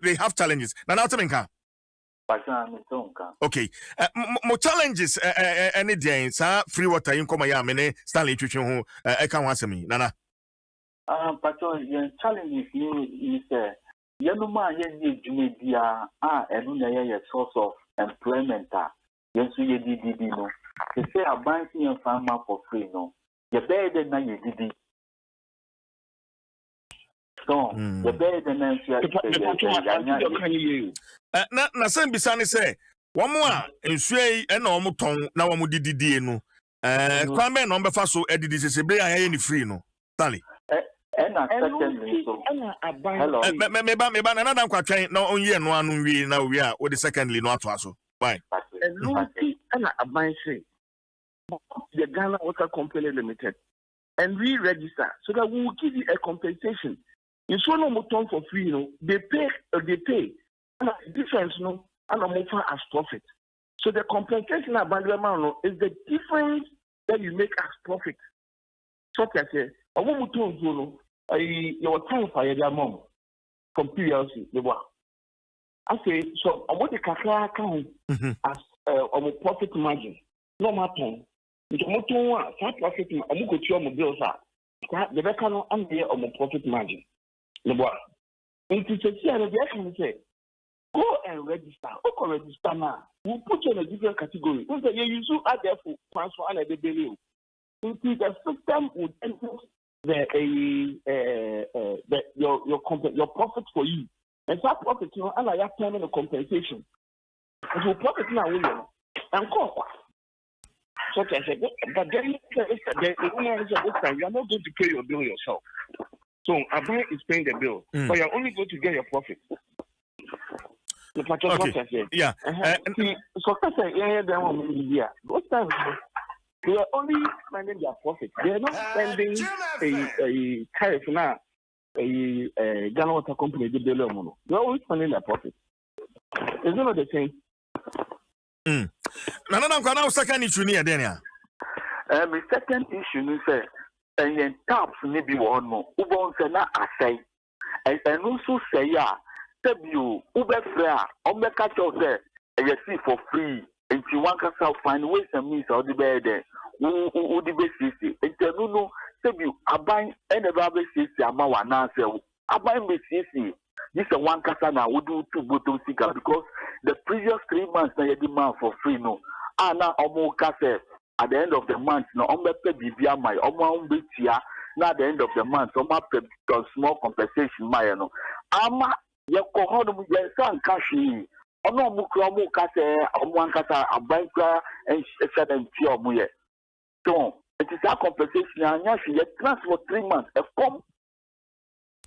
they have challenges. Nana Oteminka. Okay. More challenges any day free water in koma ya mene Stanley Twitching who can answer me. Nana. But the challenge is Yanuma Jumedia and a source of employment. Yes, we did no. They say a banking and farmer for free no. You better than you did. So, the better than you. Na same bisani say, one more in sway and no tongue now one did no. Kwame number fast so edit this is a bray any free no. Stanley. And secondly, so hello. Maybe another question now on year no one we now we are with the secondly not also. Why? And I say the Ghana Water Company Limited and re-register so that we will give you a compensation. In so no more time for free, you know, they pay. And the difference, you know, and I'm offer as profit. So the compensation about the amount is the difference that you make as profit. So I say, I want to know, your time for your mom from PLC, the one. I say, so I want the Kaka account as a profit margin. No matter. It's more to profit. I'm going to show my bills. The record and the profit margin. The one. It is a say, go and register. Go register now. We'll put you in a different category. You should add there for transfer and the bill. The system would enter your profit for you. And that profit, you know, and I have permanent compensation. And so profit now will and call. So I said, but then the owner said this time you are not going to pay your bill yourself. So Abai is paying the bill, but you are only going to get your profit. Okay. Yeah. So I said, yeah. Those times they are only spending their profit. They are not spending a tariff now. A Ghana Water Company did the loan. They are only spending their profit. It's not the same. Now, second issue near Dania. My second issue is and taps maybe one more. Ubon Sena Asay. And also say, yeah, you Uber Fair, catch out there, and you see for free. And you want to find ways and means of the bed there. Who the best is it? And no, say you abide and the rabbit says, Amawa Nasa. Abide me, this is one Kasana would do 2 bottom cigar because the previous 3 months they demand for free no. Now Omo Kase at the end of the month no Ombe Bibia my Omo Bitia now at the end of the month Oma small compensation my no. Ama Yakohon Yan Kashi Ono Mukromo Kase Omo Kasa Abanka and certain Tiomuye. So it is a compensation and yashi transfer for 3 months. A form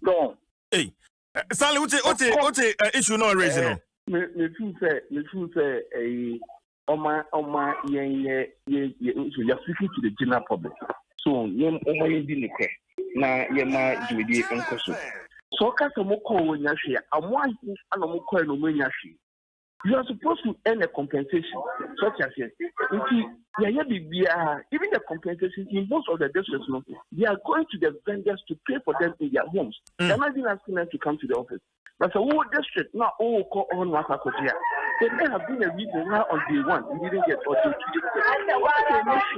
no. Hey. Sally, what's issue no raising? Me feel say Oma, you're speaking to the general public. So yem omo di nikwe na yema dwedi enkoso. So kasa mo call when you share, and why is an call no when you share? You are supposed to earn a compensation, such as even the compensation in most of the districts, they are going to the vendors to pay for them in their homes. They're not even asking them to come to the office. But the whole district, not all call on Wakakodia. There may have been a reason why on day one we didn't get or day two.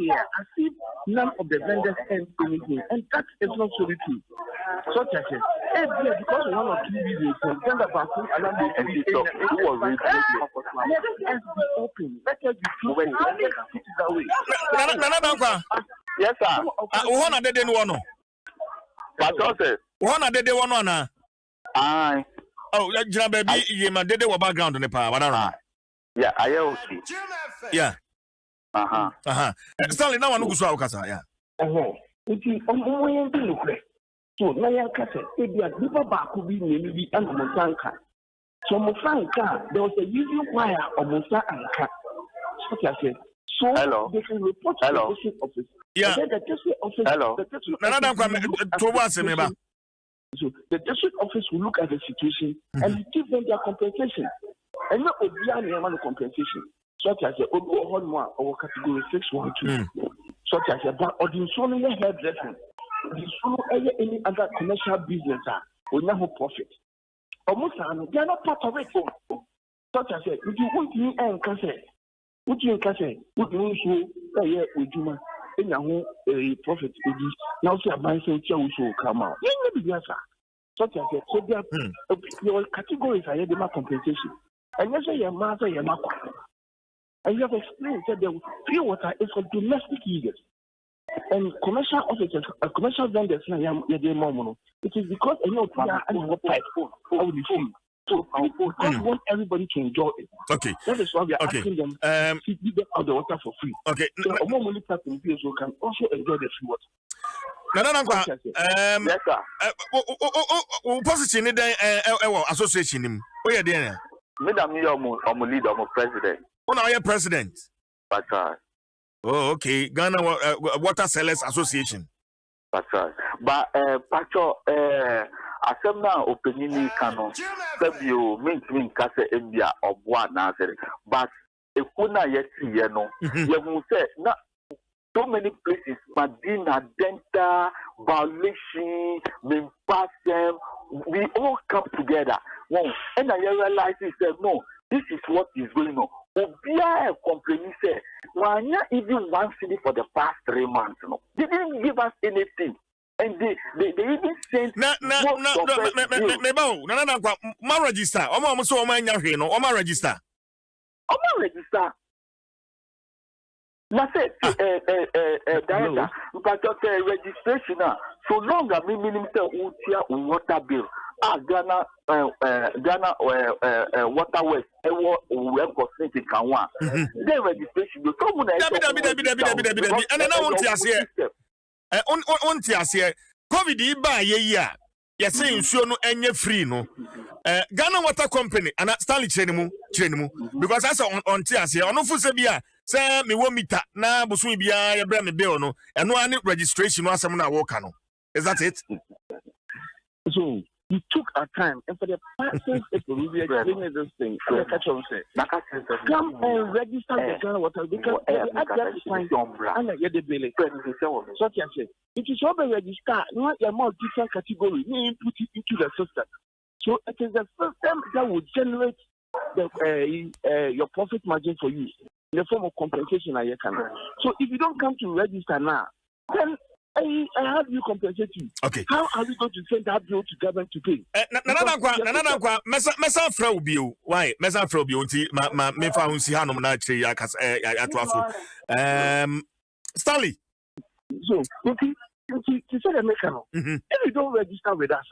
As if none of the vendors earned anything, and that is not so true. Such as because one or two reasons, then the bathroom alarm will be let us be open. Let us be truthful. Let us put it that way. Yes, sir. Uhona dede no no. Pastor. Uhona dede wono na. Aye. Oh, jina baby ye ma dede wo background ne pa. Wada. Yeah, I see. Yeah. Stanley na wanu gusu awukasa, yeah. Nti omo yen bi lukre. So na ya kase e bia nipa ba ko bi nemi bi anamonsanka. So Mosanka, there was a reason why Omosanka. So hello. They can report to the district office. Yeah. And then the district office. Hello. So the district office will look at the situation and give them their compensation. And not a compensation. Such as the or category 612. Such as the ordinary hairdressing. Any other commercial business will not have profit. Almost they are not part of it. Such as if you want me and Cassette, would you Cassette, would you so a year with you in your home a profit? Now, say a man saying, so come out. Such as so your categories are the compensation. And you say your mother, your mother. And you have explained that the pure water is for domestic users. And commercial officers, commercial vendors, it is because I know pipe how we feel. So I want everybody to enjoy it. Okay. That is why we are asking them to give them out the water for free. Okay. So more money person can also enjoy the free water. Yes, sir. Position association him. Oh yeah, there. Madam, I'm a leader, I'm a president. Oh, now you're president. But oh, okay. Ghana Water Sellers Association. But Pacho, asem na opinion kano sabio mean kase India or one nazare. But if kuna yeti yeno, you will say na so many places, Madina, Denta, violation, Mimpasem, we all come together. Well, and I realized no, this is what is going on. Obia complaining say, why not even one city for the past 3 months? No, they didn't give us anything, and they even sent ma register. Register. Register. Na say director, but registration so long as minimum say water bill. Ghana water west we percent can one. Then registration go come na and then I want to say COVID ba ye a you say nsuo no enye free no Ghana Water Company and Stanley Chenemu because that's on tiase ono fu se bia say me wo meter na boso bia ye bra me bill no eno ani registration no asem na wo ka no. Is that it? So we took our time, and for the past we explaining this thing. Come and register the Ghana Water because such as it is over register, not a more different category. We input it into the system. So it is the system that will generate your profit margin for you in the form of compensation. So if you don't come to register now, then I have you compensate you. Okay. How are we going to send that bill to government to pay? Mesa frau bio. Why? Mesa frau bio nti ma me fa hunsi hanom na kire ya kas atoafo. Stanley. So, to say the mechanism. If you don't register with us,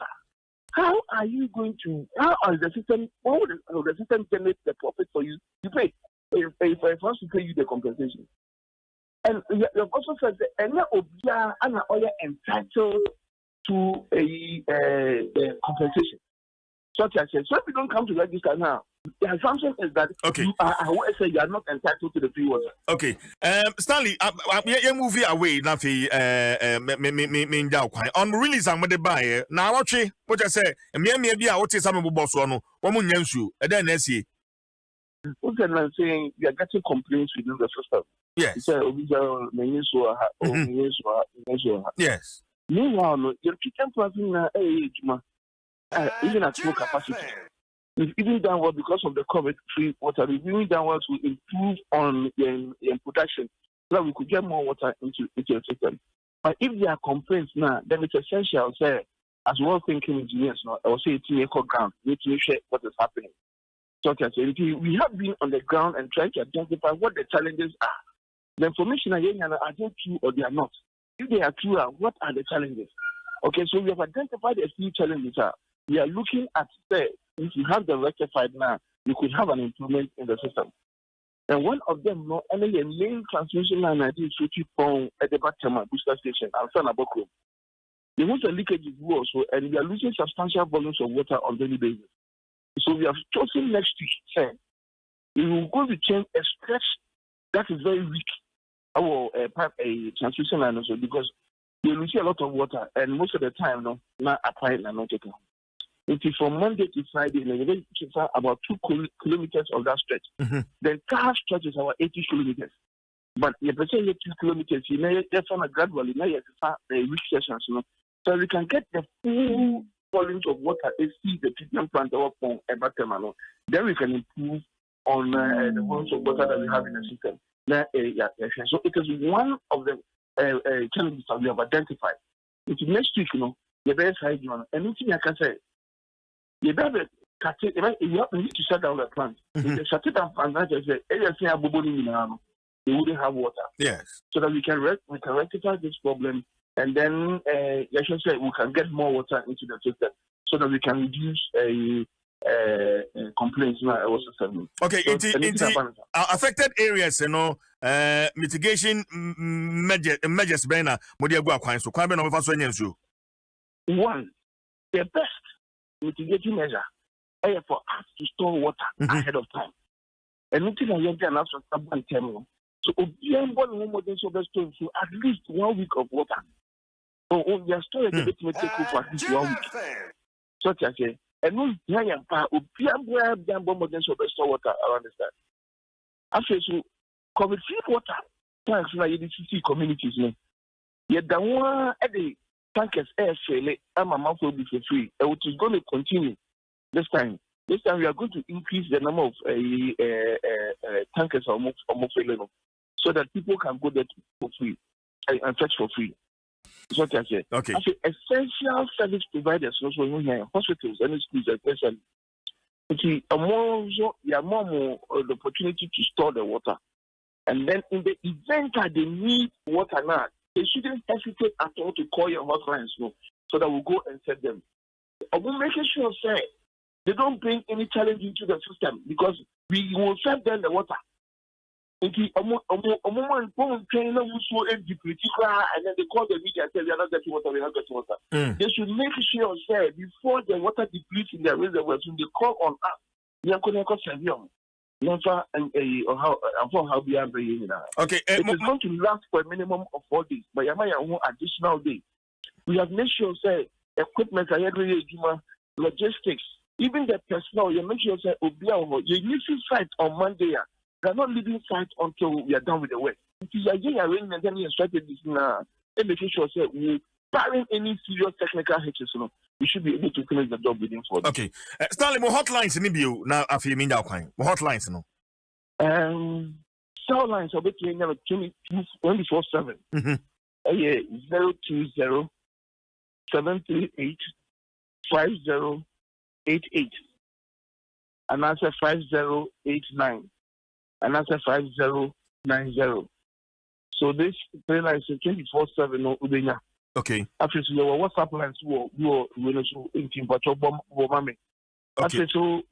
how are you going to? How is the system? How will the system generate the profit for you? You pay. If I want to pay you the compensation. And you also said that any obia and oil entitled to a compensation. Such as so if you don't come to register now, The assumption is that you are aware that you are not entitled to the free water. Okay. Stanley, you move away. Nothing. On release, I'm with the buyer. Now, what I say, maybe I would say some boss one. Woman, you, and then I see. What am I saying? We are getting complaints within the system. Yes. Yes. Meanwhile, your kitchen person even at full capacity. It's even downward because of the COVID-free water. It's even downward to improve on the production so that we could get more water into the system. But if there are complaints now, then it's essential, say, as well thinking engineers, I will say it's in eco ground. We need to share what is happening. So we have been on the ground and trying to identify what the challenges are. The information are they true or they are not? If they are true, what are the challenges? Okay, so we have identified a few challenges. We are looking at, say, if you have them rectified now, you could have an improvement in the system. And one of them, the main transmission line I did from at the Batama booster station, Alsan Aboko. The water leakage is worse, and we are losing substantial volumes of water on a daily basis. So we have chosen next week, say, we will go to change a stretch that is very weak, our transmission line also, because we lose a lot of water, and most of the time, not applying and not taking. It is from Monday to Friday, and we about 2 kilometers of that stretch. Mm-hmm. The entire stretch is about 80 kilometers. But you have 2 kilometers, you know, gradually, now you have weak sessions, so we can get the full volumes of water, see the treatment plant from Ebatema, then we can improve on the volumes of water that we have in the system. So it is one of the challenges that we have identified. It's next week, the best side, anything I can say. You need to shut down the plant. If they shut it down, they wouldn't have water. Yes. So that we can rectify this problem, and then we can get more water into the system, so that we can reduce complaints in our system. Okay, so affected areas, mitigation measures. One, the best mitigating measure is for us to store water ahead of time. And nothing I have done after someone tell me. So we are so at least 1 week of water. So we are storing a bit of for at least 1 week. So I say, and we are water around the state. After so COVID-free water, thanks to the communities. Yet the one at the tankers air sale, amount will be for free. It is going to continue this time. This time we are going to increase the number of tankers so that people can go there for free and fetch for free. That's what I say. Okay. I say essential service providers, also hospitals and schools, especially. You have more the opportunity to store the water. And then in the event that they need water now, they shouldn't hesitate at all to call your hotlines so that we'll go and set them. We're making sure they don't bring any challenge into the system, because we will serve them the water. And then they call the media and say we are not getting water, we are not getting water. They should make sure before the water depletes in their reservoirs, when they call on us, we are going to serve them. Okay, it is going to last for a minimum of 4 days, but additional day. We have made sure equipment, logistics, even the personnel. You make sure you need to site on Monday. They are not leaving site until we are done with the work. If you are getting arrangement and then strategies now, and making sure we barring any serious technical hitches, we should be able to finish the job within 4 days. Okay. Stanley, more hotlines in you now after you mean that kind. More hotlines, cell lines are between 24/7. 020 738 5088. And that's a 5089. And that's a 5090. So this three lines is 24/7 Okay. After so your WhatsApp lines you in team but your bomb. After so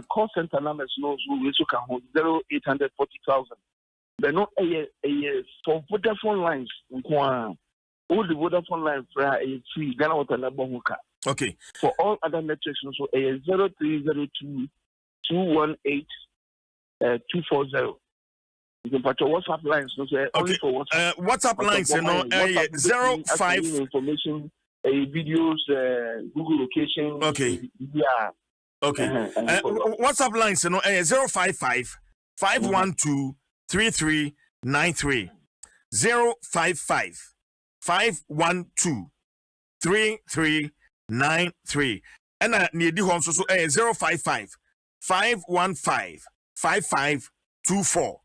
call center numbers we also can hold 0800 40,000. But no for Vodafone lines all the Vodafone lines are free. Ghana Water Number. Okay. For all other metrics also 0302 218-240. You can put your WhatsApp lines. Only for WhatsApp. WhatsApp lines, 05 information, videos, Google location. Okay. Yeah. Okay. WhatsApp lines, 055 512 3393. 055 512 3393. And near the home so 055 515 5524.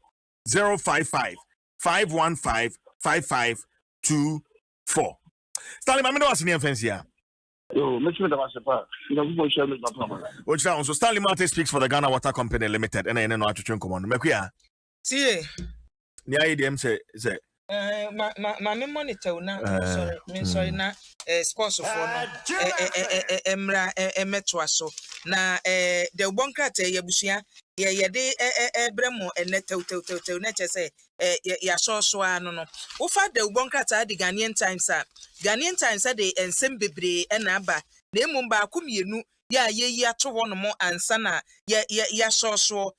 055 515 5524. Stanley, I'm not asking you offense here. Which Stanley Martin speaks for the Ghana Water Company Limited, and I know how to train command. Mequia. See, the IDM say, my monitor now. Sorry, na sponsor for Emra Metwaso. Na the Bonkate Yabusia, de Bremo and Neto say, Yasho no. Ufa the Bonkata the Ghanaian Times are Ghanaian Times are the Nsem Bebre and Abba. Nemumba Kumienu, ya to one more and sana, Yasho.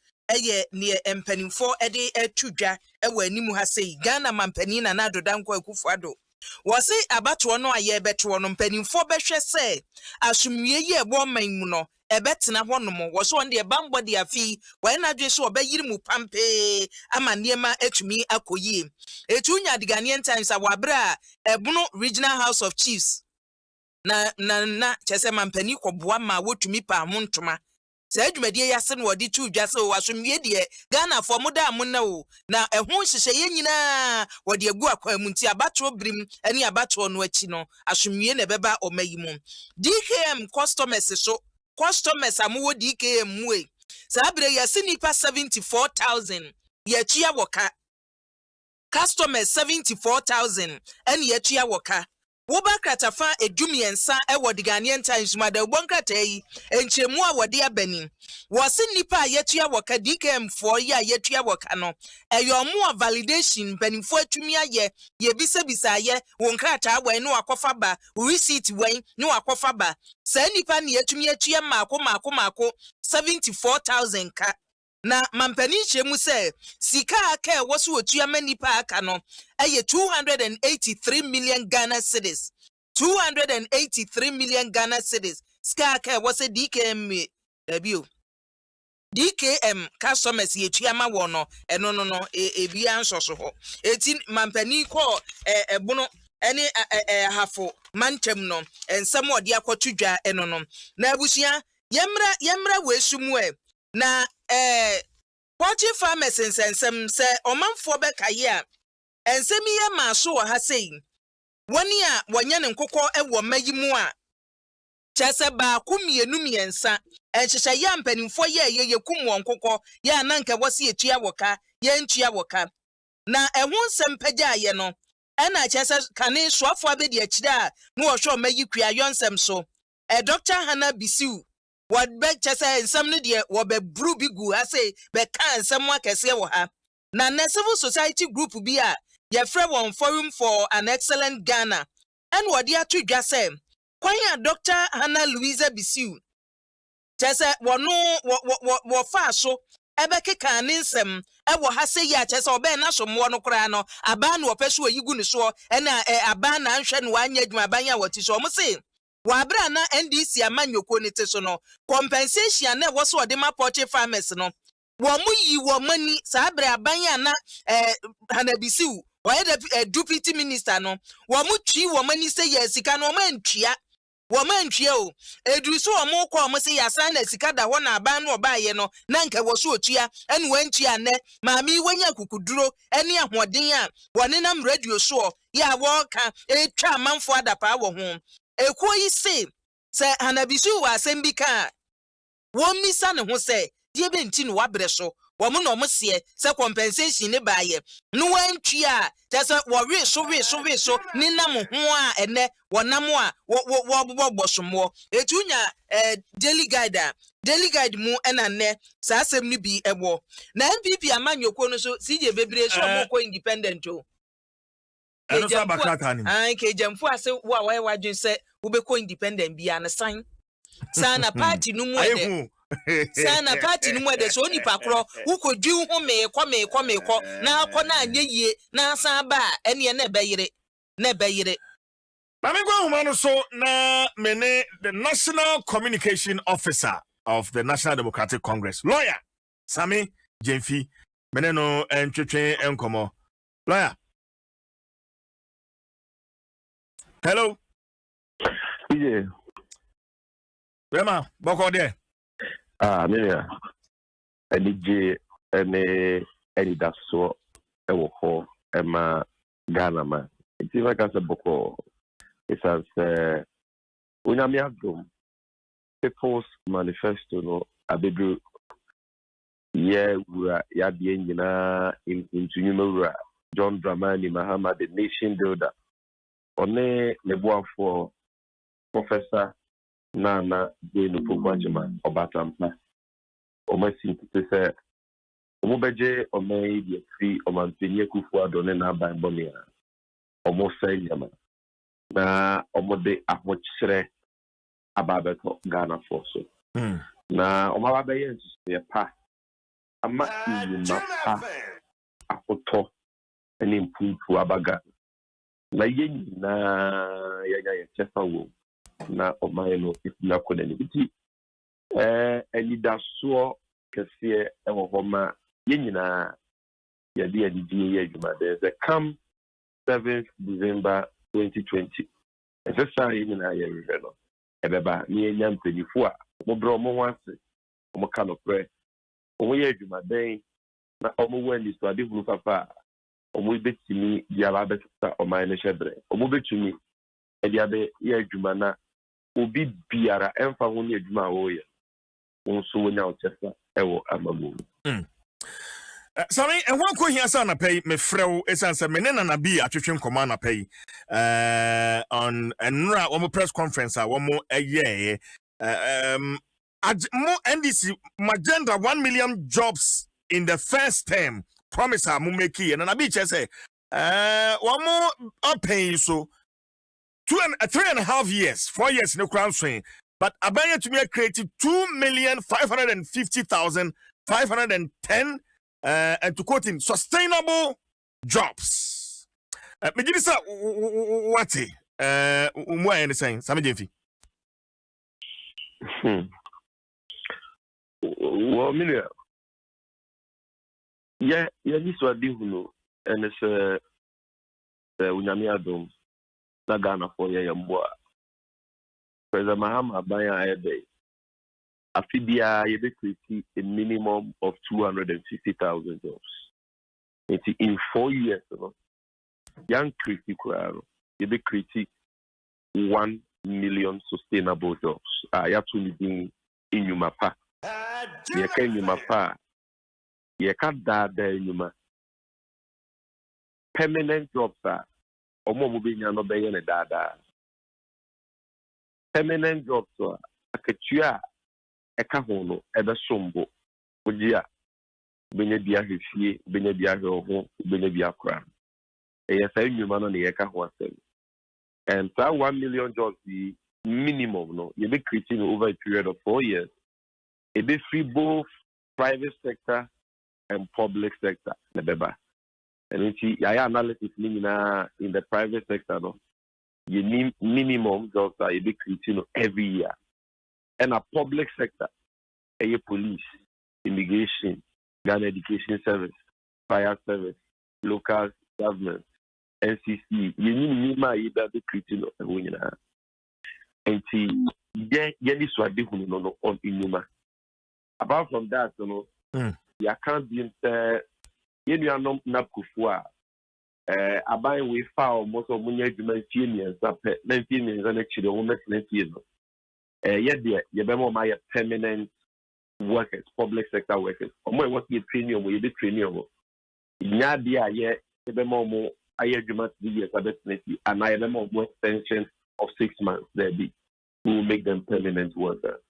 Near Empenin for Eddie Tuja, Nimu has say Ghana Mampenina Nado Danko Kufado. Was it about one or a year better on penning for Besha say, Assume ye woman muno, a better one more was one the bambody a fee, when I just saw Bayimu Pampe, Amaniema Etumi Akoye. Etunya the Ghanaian Times Awabra, a Bruno Regional House of Chiefs. Na Chese Mampeni ko Buama would to me pa Muntuma. Said Media Yasin were the two just so as media Ghana for Muda Munao. Now a horse say yenina what the Guaqua Muntia Batro Brim any abato on Wechino, Assumiene Beba or Mayimum. DKM customers so customers amu DKM way. Sabre Yasinipa 74,000 Yachia Waka. Customers 74,000 and Yachia Waka. Woba kratafa edumi ensa ewo the Ghanaian Times ma da bonkrata yi enchemu a wode abani wose nipa yetua woka DKM for ya yetua woka no eyomu validation panifo atumi aye ye bisa ye wonkrata awen no akofa ba receipt wen no akofa ba sa nipa ne atumi atua mako 74,000 ka na mampani chemu se sika aka woso otua manipa aka no eye 283 million Ghana cedis 283 million Ghana cedis sika aka wose DKM dabio DKM customers ye tuama wo no eno no ebia nsoso ho eti mampani ko ebuno ene hafo mantem no ensem ode akotudwa eno no na abusia yemra wesumu na poultry farmers nsensem se omanfo bekaye a ensem ye ma so wo ha sei woni a wonye ne nkokọ ewo mayimu a chese ba kumienu miensa enhyehyɛ ya mpanimfo ye kum won nkokọ ya nanka wose etua woka ye ntua woka na ehun sempagya ye no ena chese kane soafo abedi akire a no wo hwe mayi kua yonsem so Dr. Hannah Bisiu what beg chesa and some nedia or be brubigu, I say, be can someone can say ha. Na civil society group be a ye one forum for an excellent Ghana. And what dear to just say, Quaya Dr. Hannah Louisa Bisiu. Chesa, what fast so, Ebeke can insem, Ewa hase ya chesa or ben naso mono crano, a ban or pesu you gonna show, and a ban and one yet my banya what is almost saying. Wabra na NDC amanyo konete so no compensation na woso ode ma poultry farmers no wo mu yi wo mani sabra abanya na Hanabisiu wo deputy minister no wo mu twi wo mani se ya sika no mantwia o eduru so wo ko mo se ya san na sika da ho na aban no obaye no na nka wo so otua ene wantwia ne maami wanya kukuduro ene ahoden a wone nam radio so ya wo ka etwa amanfo adapa wo ho Ekwoyi se Hanabisiu wa asembika womisa ne ho se die benti no wabre so wo mo no mo se compensation ne baaye no wantwia tese wo we so ni nam ho a ene wonam a wo bobosomo etunya daily guide mu enane sa asem ni bi ebo na MPP amanyoko no so CJ bebre so mo ko independent o eno so abakata ni ke jamfu ase wo a wadwen se wo be ko independent bia na sign sana party no mu Sana party no more de so nipa kro wo kodwi ho me kɔ na akɔ na anye yie na asan ba ene na bɛyere Mami gwa humano so na mene the National Communication Officer of the National Democratic Congress, lawyer Sami Jemfi, mene no entwetwe enkomo. Lawyer. Hello. Yeah. Bema, boko there. Meya. DJ any daso ewo ho ema Ghana man. It's like I said boko. It's as Unauthorized People's Manifesto no abedu yeah ya die nyina into numero John Dramani Mahama the nation builder one leboa for Professor Nana Jeno Pogwajima Obatampa omasi say omobeje omai die free omantenye kufu adone na ban bomia omo say yama na omode ahokyere ababeto Ghana for so na omababe ye pa ama inyuma pa akoto ene mpupu abaga na yenyina yanya ye chefa wo na omaye no ifuna kona ni biti enidaso kese ewo homa yenyina yadi ye adwuma de come 7th December 2020 esa yenyina ye rehwe no ebeba ni enya mpanyifo a mobro mo wanse mo ka no pre omo ye adwuma den na omo wani so ade hunu papa omo betimi diaba betata oman ne hyebre omo betumi ediabe ye adwuma na obi biara emfa ho ne adwuma wo ye wonso wonya otesa ewo amamu Sami ehwan ko hia sa na pay me frew esanse me na na bi atwetwe nkoma na pay on enra wo press conference a wo mo eye mo NDC magenda 1 million jobs in the first term promise am make and na bi che say wo mo pay so 3.5 years 4 years no crown swing but abanye to me created 2,550,510 and to quote him, sustainable jobs. Megidisa wati umwa ene saying Sami Jemfi. Well, Milia. Yeah, this was the who and it's Unauthorized Adom na Ghana for ya mboa. President Mahama baya ebe. Afibia yebe create a minimum of 250,000 jobs. In 4 years, young critical yebe create 1 million sustainable jobs. Ya to living in Yumapa. Yeka in Yumapa. Yeka dada in Yuma. Permanent jobs are omo mubinya no beye ne dada. Permanent jobs are akatua eka hono ebe sombo ogia benye bia hwefie benye bia hwo benye bia kra sa nyuma no ne yeka ho asem and that 1 million jobs the minimum no you be creating over a period of 4 years it be free both private sector and public sector na beba and it's ya analysis in the private sector no you need minimum jobs that you be creating every year. And a public sector, a police, immigration, Ghana Education Service, fire service, local government, NCC. You need my either the creating of the winner. And see, this was different on Inuma. Apart from that, you can't be you are not Napkufua. I buy we found most of money to 19 years, 19 years, and actually almost 19 years. You my permanent workers, public sector workers. Or what you premium, we be premium. Nadia, you more I years, and I have more extension of 6 months. There be who make them permanent workers.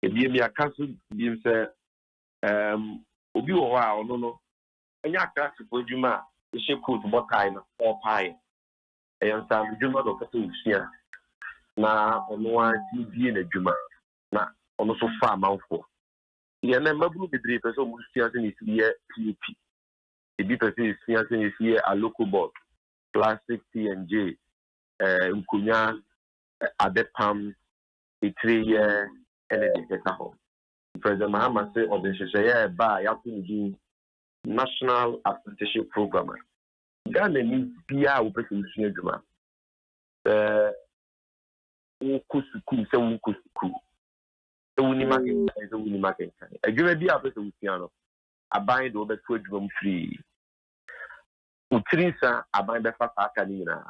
If you me a council, you say, Obi wow, no. And your class for Juma, the ship put what kind or pie. And some Juma of the na ono anti bi na dwuma na ono so fa amanfo Yeah, na mabu be three person who see is here PUP. The big person is here a local board, plastic T&J, Nkunya, Adepam, a 3-year, and a decade. President Mahama said, or the Shaya by Yapin National Apprenticeship Program. Ghana needs Pia Operation Juma. Ukusuku, so Ukusuku. So we need market, so we need market. A good be a person piano. A bind over 2 room free. Utrisa, a bind the Fakanina.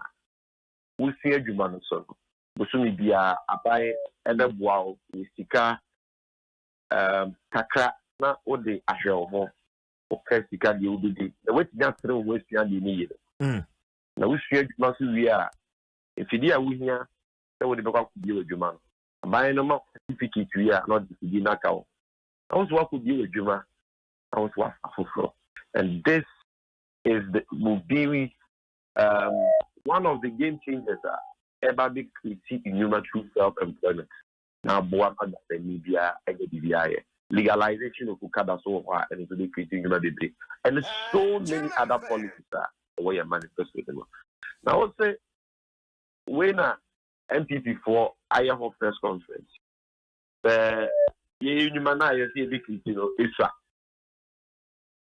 We see a Juman so. Busumi be a buy and a wow, with Sika. Kakra na ode ahwe ho okasi ka de obidi na wetia tere wo asua de ni yire na wusua dwuma so wi a efidi a wohia na wode bekwa kudi adwuma no aban no ma certificate wi a no de na ka wo na wo so akudi adwuma na wo so afoforo. And this will be one of the game changers ever be created in human through self-employment. Now, the media legalization of Ukada so far and it's really creating human being. And so many other policies that way manifested. Now, I would say, when MPP for IFO press conference, the human is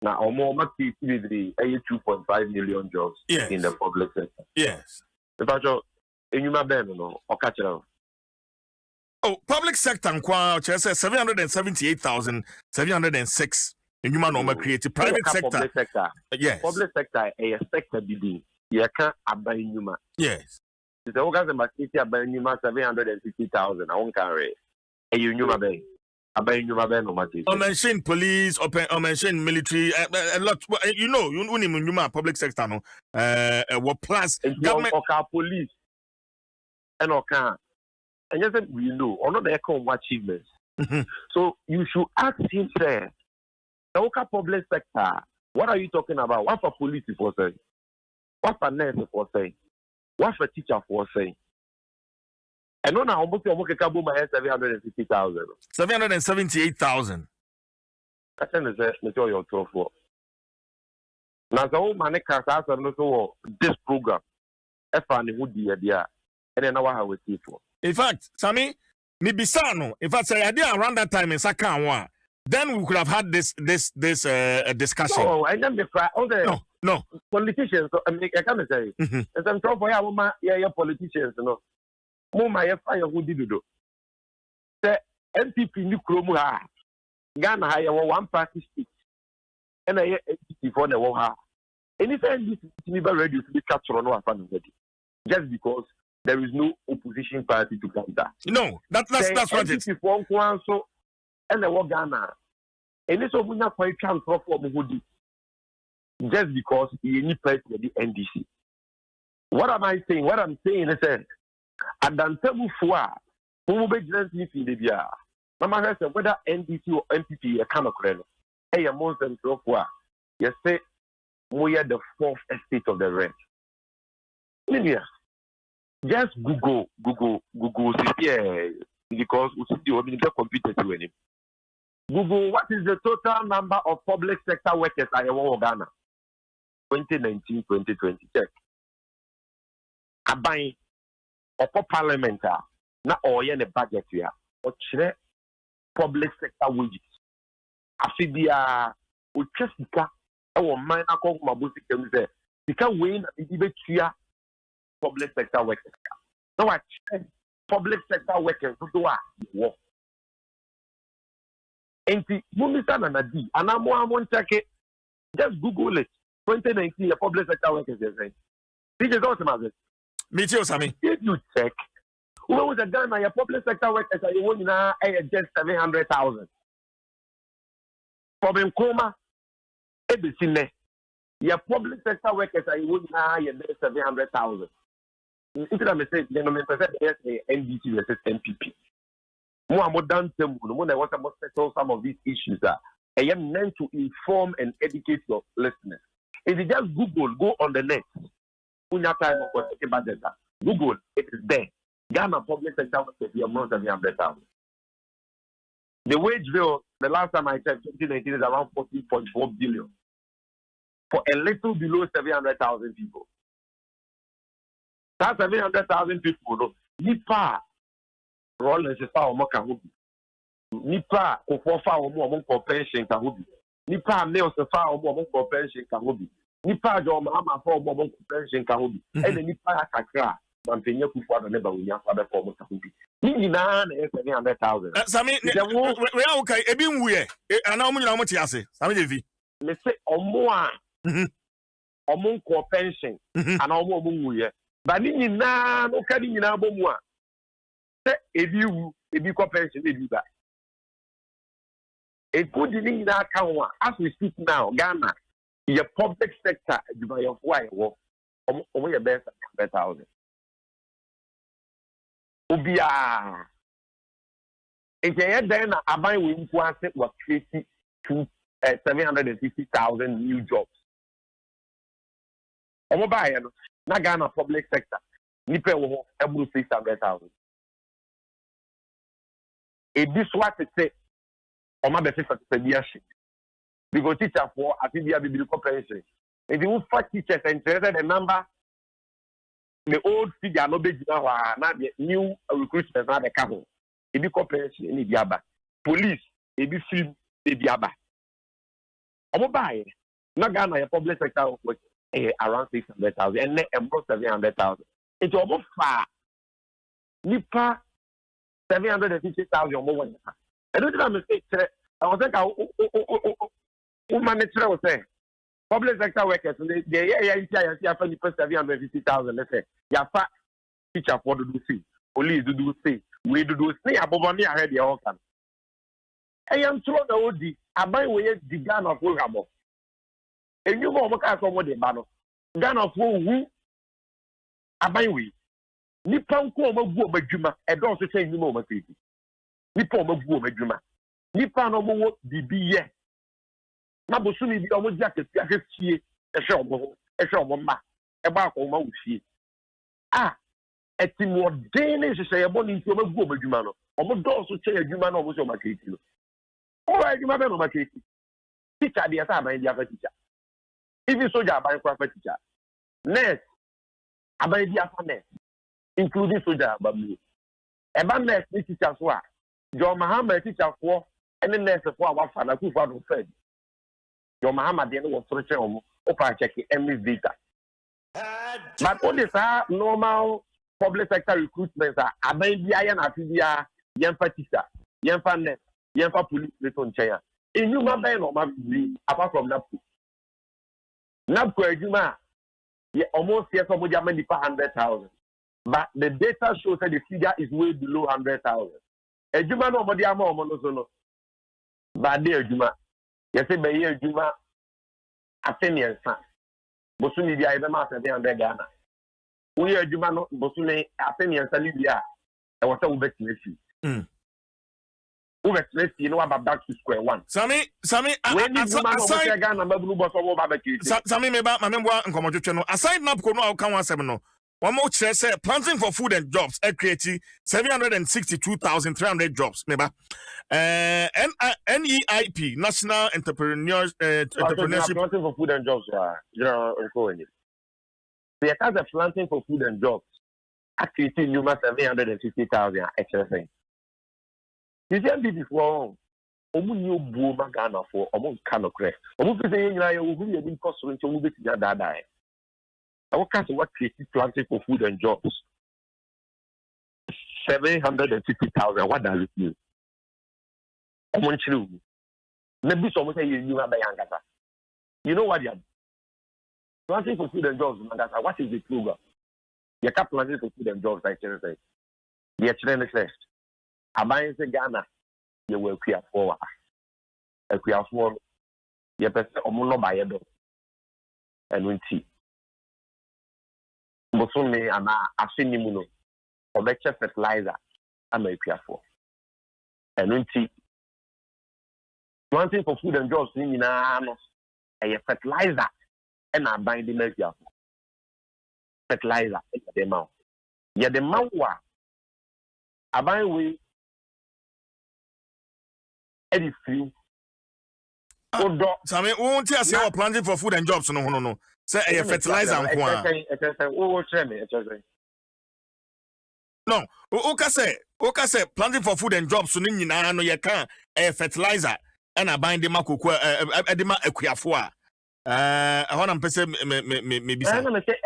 now, or more, 2.5 million jobs in the public sector. Yes. The budget, in human being, or catch it out. Oh, public sector and 778,706 in human normal creative. Private sector. Public sector. Yes. Public sector a sector BD. You can't abandon human. Yes. The organ city abandon human 750,000. I won't carry a human being. Abandon human being no matter. I mention police, I mention military, a lot. You know, human public sector no. What plus government or police and okay. And yes, we know, or not the echo achievements. So you should ask him, say, the public sector, what are you talking about? What for police for saying? What for nurse for saying? What for teacher for saying? And no, now almost your work cabo my 750,000. 778,000. I tell you, material your 12 for. Now the old man can answer this program. If I would be there, and then I will see for. In fact, Sammy, Mibisano, in fact, say idea around that time in Sakanwa, then we could have had this discussion. No, I never cry. No. Politicians, I can't say. As I'm talking for your politicians, no. Moma, fire who did do. The MPP New Kromu, Ghana, I have one party state, and I for the war. Anything this is never ready to be captured on our family, just because. There is no opposition party to counter. No, that's what it is. So, and the war Ghana. And this is quite transfer just because you need to the NDC. What am I saying? What I'm saying is that at the table for who will be in the BR. Mama said whether NDC or MPP a kind of credit. Hey, a month and so far. You say we are the fourth estate of the rent. Just Google because we see the computer to any. Google, what is the total number of public sector workers in Ghana? 2019-2020. Check. Abai, or parliament, na or the budget here. Or public sector wages. Afibia, or Chesika, or mine, I call my book, say, you can win here. Public sector workers. So I check public sector workers to do work. And the Minister Nanadi, and I'm one check it. Just Google it. 2019, the public sector workers are saying. This is awesome. Me too, Sammy. If you check, who was a Ghana, your public sector workers are you want now just 700,000. From Nkoma, everything. Your public sector workers are you want now 700,000. Instead of saying, NDC versus MPP. More done some when I want to settle some of these issues that I am meant to inform and educate your listeners. If you just Google, go on the net. Google, it is there. Ghana public sector workers are more than 700,000. The wage bill, the last time I checked, 2019 is around 14.4 billion for a little below 700,000 people. That's 700,000 people. No, Nipa Rollins is far more Kahubi. Nipa Kofofa or more pension Kahubi. Nipa Nails is far more pension Kahubi. Nipa Jomama for more pension Kahubi. And the Nipa Kakra, Mampenia Kufa, never will have other form of Kahubi. Nina is 700,000. Sami, we are okay. Ebin we, and how many how say? Sami Devi. Let's say Omoa, Omonko pension, and Omo. But Nina, no carrying in Abomua. Say, if you pension, if you that. A good in that account, as we speak now, Ghana, your public sector, you buy your wife, over your best 100,000. Ubia. If you had then a buy win was creating 750,000 new jobs. Omoba, na Ghana public sector, nipe wo ebu 600,000. E bi so what say, Oma be say for leadership. Because teacher for atibia biblical pension. If you fact teachers interested the number, the old figure no be na the new recruitment na the capo. E bi pension ni biaba. Police e bi film e biaba. Omoba na Ghana your public sector work around 600,000 and then above 700,000. It's almost far. Nipa 750,000 or more. I don't know mistake. I was like, manage was saying public sector workers, they 750,000. Let's say, yeah, teacher for to do see, police to do see, we do see above me ahead the whole time. I am sure the OD, I buy way the gun of Wilgamo. And you go back from what they battle. Ghana for who? Abaywe. Nippon ko mo go majuma. E don so say ni mo makiti. Nippon mo go majuma. Nippon no mo bibi ye. Na bosu ni bi o mo dia kesi akesi e hwe omo ma. E ba ko ma wusie. Ah, etimo den ne hye ye bo ni nti o mo go majuma no. O mo don so che adwuma no o mo so makiti no. O wa adwuma be no makiti. Teacher dia sa ban dia fa teacher. Even soldier by teacher. Nurse, about the nurse, including soldier babu. About nurse, teacher for John Muhammad teacher for any nurse for our father who was fed. John Muhammad then was searching on open checking every data. But all these are normal public sector recruitments are about the iron afibia, young teacher, young nurse, young police return chair. In you man apart from that. Napko Ejuma, almost yes, somebody have 100,000. But the data shows that the figure is way below 100,000. Ejuma nobody have more monosono. But dear Ejuma, yes, a bay Ejuma, Athenian son. Bosuni dia even master de under Ghana. We are Ejuma no Bosuni Athenian Salibia. I was over to you know about back to square one. Sami, Sami, aside Ghana, Sami, meba, mamemwa, nkomojucheno. Aside napko no outcome 17 no. One more say planting for food and jobs. Creating 762,300 jobs. Meba. NEIP, National Entrepreneurship. Planting for food and jobs. You know, they have a planting for food and jobs. Actually, you must have 750,000 extra thing. You see, before, new boom Ghana for almost kind of crash. Almost the same, you have been costing to move it to that. I will catch what creative planting for food and jobs. 750,000. What does it mean? Maybe someone say you have a young. You know what you have? Planting for food and jobs, what is the program? You can't planting for food and jobs, like I say. The children first. Abaying Ghana, you will clear for a clear for your person or by a dog. And we see. Bosone and I seen him or better fertilizer. I'm a clear for. And we see. One thing for food and jobs in a fertilizer and I'm buying the milk. Fertilizer in the mouth. Yeah, the mouth. I buy we Any free. Sammy, won't you say planting for food and jobs? No. Say a fertilizer and corn. No, Oka say planting for food and jobs. So nina no you can a fertilizer and a bind the makukwa edema equiafua. I want to say maybe. I say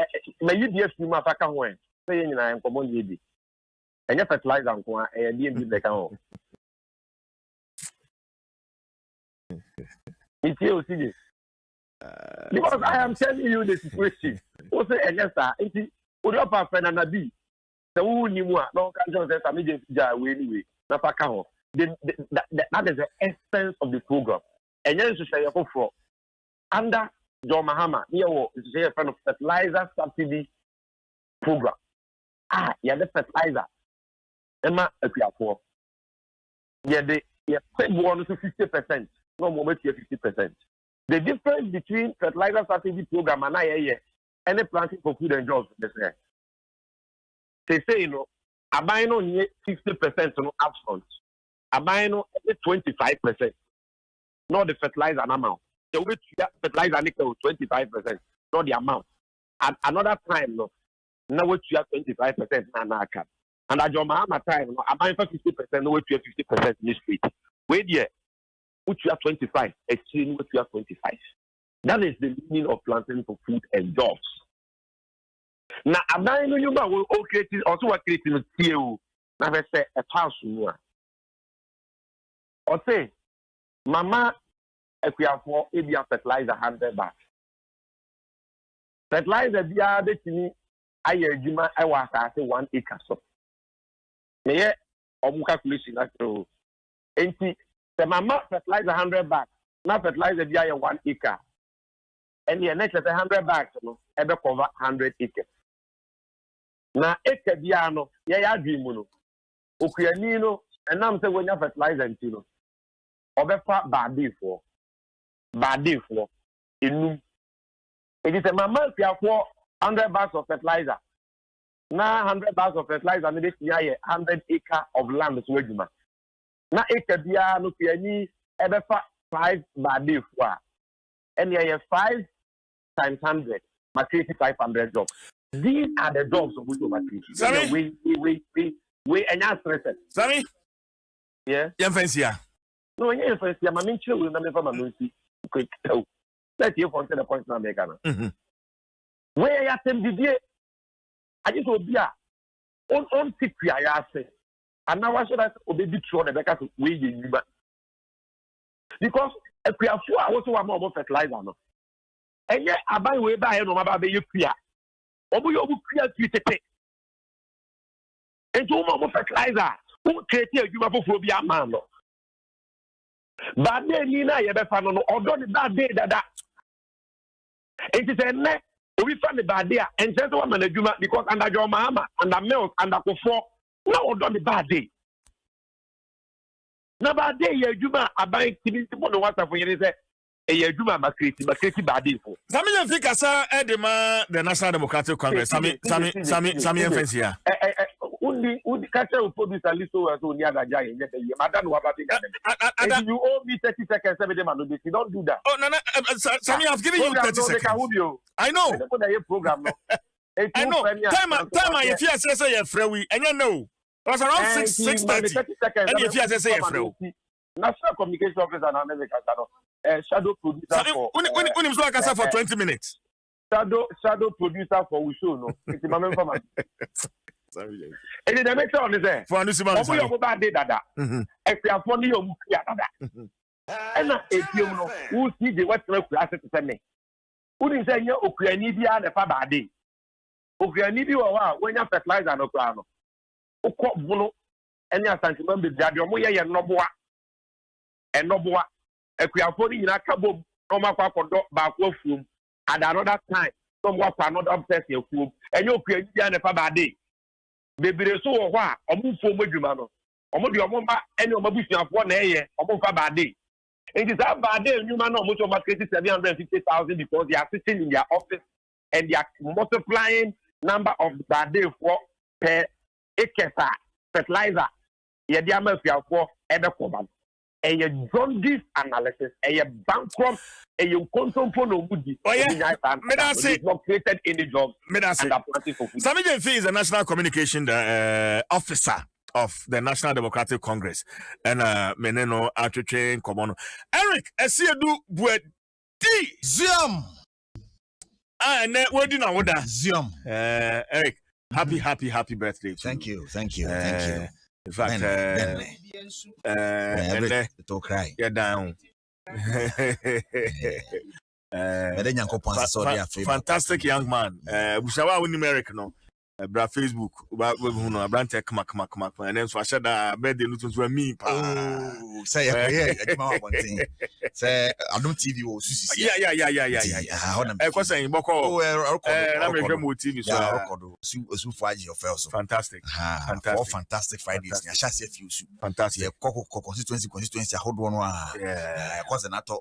may you be a few mafaka when saying I am common lady. And your fertilizer and corn and DMB they can. It's you see this. Because I am telling you the situation. Also, yes, sir. It's Udopa Fenanabi. The Unimua, no can't say some immediate anyway. Napaka. That is the essence of the program. And then to say for under John Mahama, here is a friend of fertilizer subsidy program. Yeah, the fertilizer. Emma, if you are poor. Yeah, they pay 1 to 50%. No more than 50%. The difference between fertilizer subsidy program and any planting for food and jobs is there. They say, I buy no 50% no upfront. I buy no 25%. Not the fertilizer amount. The way fertilizer nickel 25%, not the amount. At another time, now what you have 25% and at your mama time, I buy for 50%, no what you have 50% in the street. Wait here. Which you are 25, exchange which you are 25. That is the meaning of planting for food and jobs. Now, I'm not you will create also what creating a TU. Now, I say a house. Or say, Mama, if we have for a fertilizer 100 baht. Fertilizer, the other thing, I was at 1 acre. So, yeah, I'm calculating that through. The mama fertilizer 100 baht. Now fertilizer via 1 acre. And the next 100 baht, ever cover 100 acres. Now acre biano, yeah, dream mono. Okuyanino, and now say when you fertilizer and tino. Obefa badi for. Inum. It is a mama if you have 100 bags of fertilizer. Now 100 bags of fertilizer, and this year 100 acre of land is waiting. Na ekabia no piani ebefa 5 badi for and you 5 times 100 matrix 500 jobs. These are the jobs of which we and stress. Sammy? Yeah. Yemfensia. No, yemfensia my min chill na me fa manusi. Quick. Let you for the point na make na. Where ya tem didie I just obia on tikua ya say. And now I should have obeyed true on the back of way you because if we are 4 hours to more fertilizer. And yet I buy way by no matter you clear. Obu you clear to and to more fertilizer. Who create you for be a man? But then you know you have found or done that day that. It is a net. We found the bad day and just one man because under your mama and the milk and the coffee. No, done the bad day. Na bad day, you buy TV to the water for you. A Juma Macri bad day for. Sammy Fikasa, Edema, the National Democratic Congress. Sammy Fencia. Only catcher will produce a little as only other giant. Madame Wabatin. You owe me 30 seconds every day, man. You don't do that. Oh, no, Sammy, I've given you 30 seconds. I know. I know. Time, if you say you're free, and you know. It was around 6:30. And if you say you're National Communication Officer and American shadow producer for 20 minutes. Shadow producer for Usho, it's my member. Sorry. And the next one is there. For Anusiman, we are day dada. If you are funny, you are and if you know who see the Western class to send me. Who is saying you Ukrainian the Fabadi? Ukrainian when you fertilize and Oklahoma. Okobolo any sentiment be radio mo ye no boa ekuafori nyina kabo no makwa kodo ba kwa fuum at another time no mo kwa another obsession fuum enye okuani bia ne fa ba de bebere so wo ho a omufo modwuma no omo de omo ma ene omo busuafo na eye omo fa ba de it is about the human no much over 750,000 because they are sitting in their office and they are multiplying number of bad day for per acre fertilizer. Yeah, they are for every common. a jaundice analysis, a bankrupt, a control for no good. Not created any jobs. Sami Jenfi is the National Communication Officer of the National Democratic Congress. And Meneno Archetrain Komono. Eric, I see you do Buet Zium. And what do you know? Zium. Eric, happy birthday. Thank you. In fact, don't cry. You're down. Fantastic young man. Bushawa win America no. Bra Facebook, brand come and then so I said birthday no to me. Oh, say one thing. Say Adom TV o susi. Yeah. I was saying boko. I make them TV so. Su faji your fellow. Fantastic. Fantastic Fridays. Ya shall say few. Fantastic. Constituency hold one. Yeah. Cause another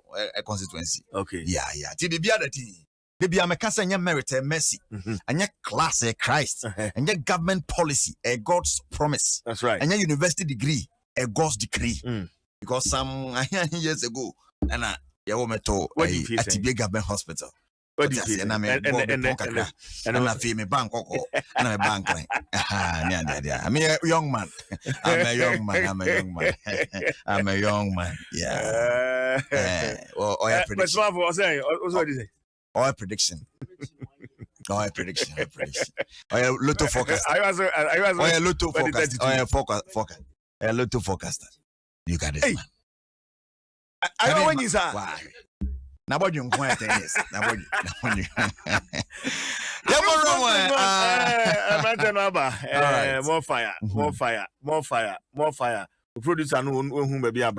constituency. Okay. Yeah. TV be other thing. Baby, I'm a cousin, your merit, mercy, and your class, a Christ, and your government policy, a God's promise. That's right. And your university degree, a God's decree. Because some years ago, and your woman told at the government hospital. What do you say? And I'm a bank, and I'm a bank. I'm a young man. I'm a young man. Yeah. Oil prediction. Lotto forecast. Lotto forecast. Forecast. Lotto forecast. You got this, man. I know when you say. Nobody you quiet yes. Nobody. More fire. Producer no who maybe a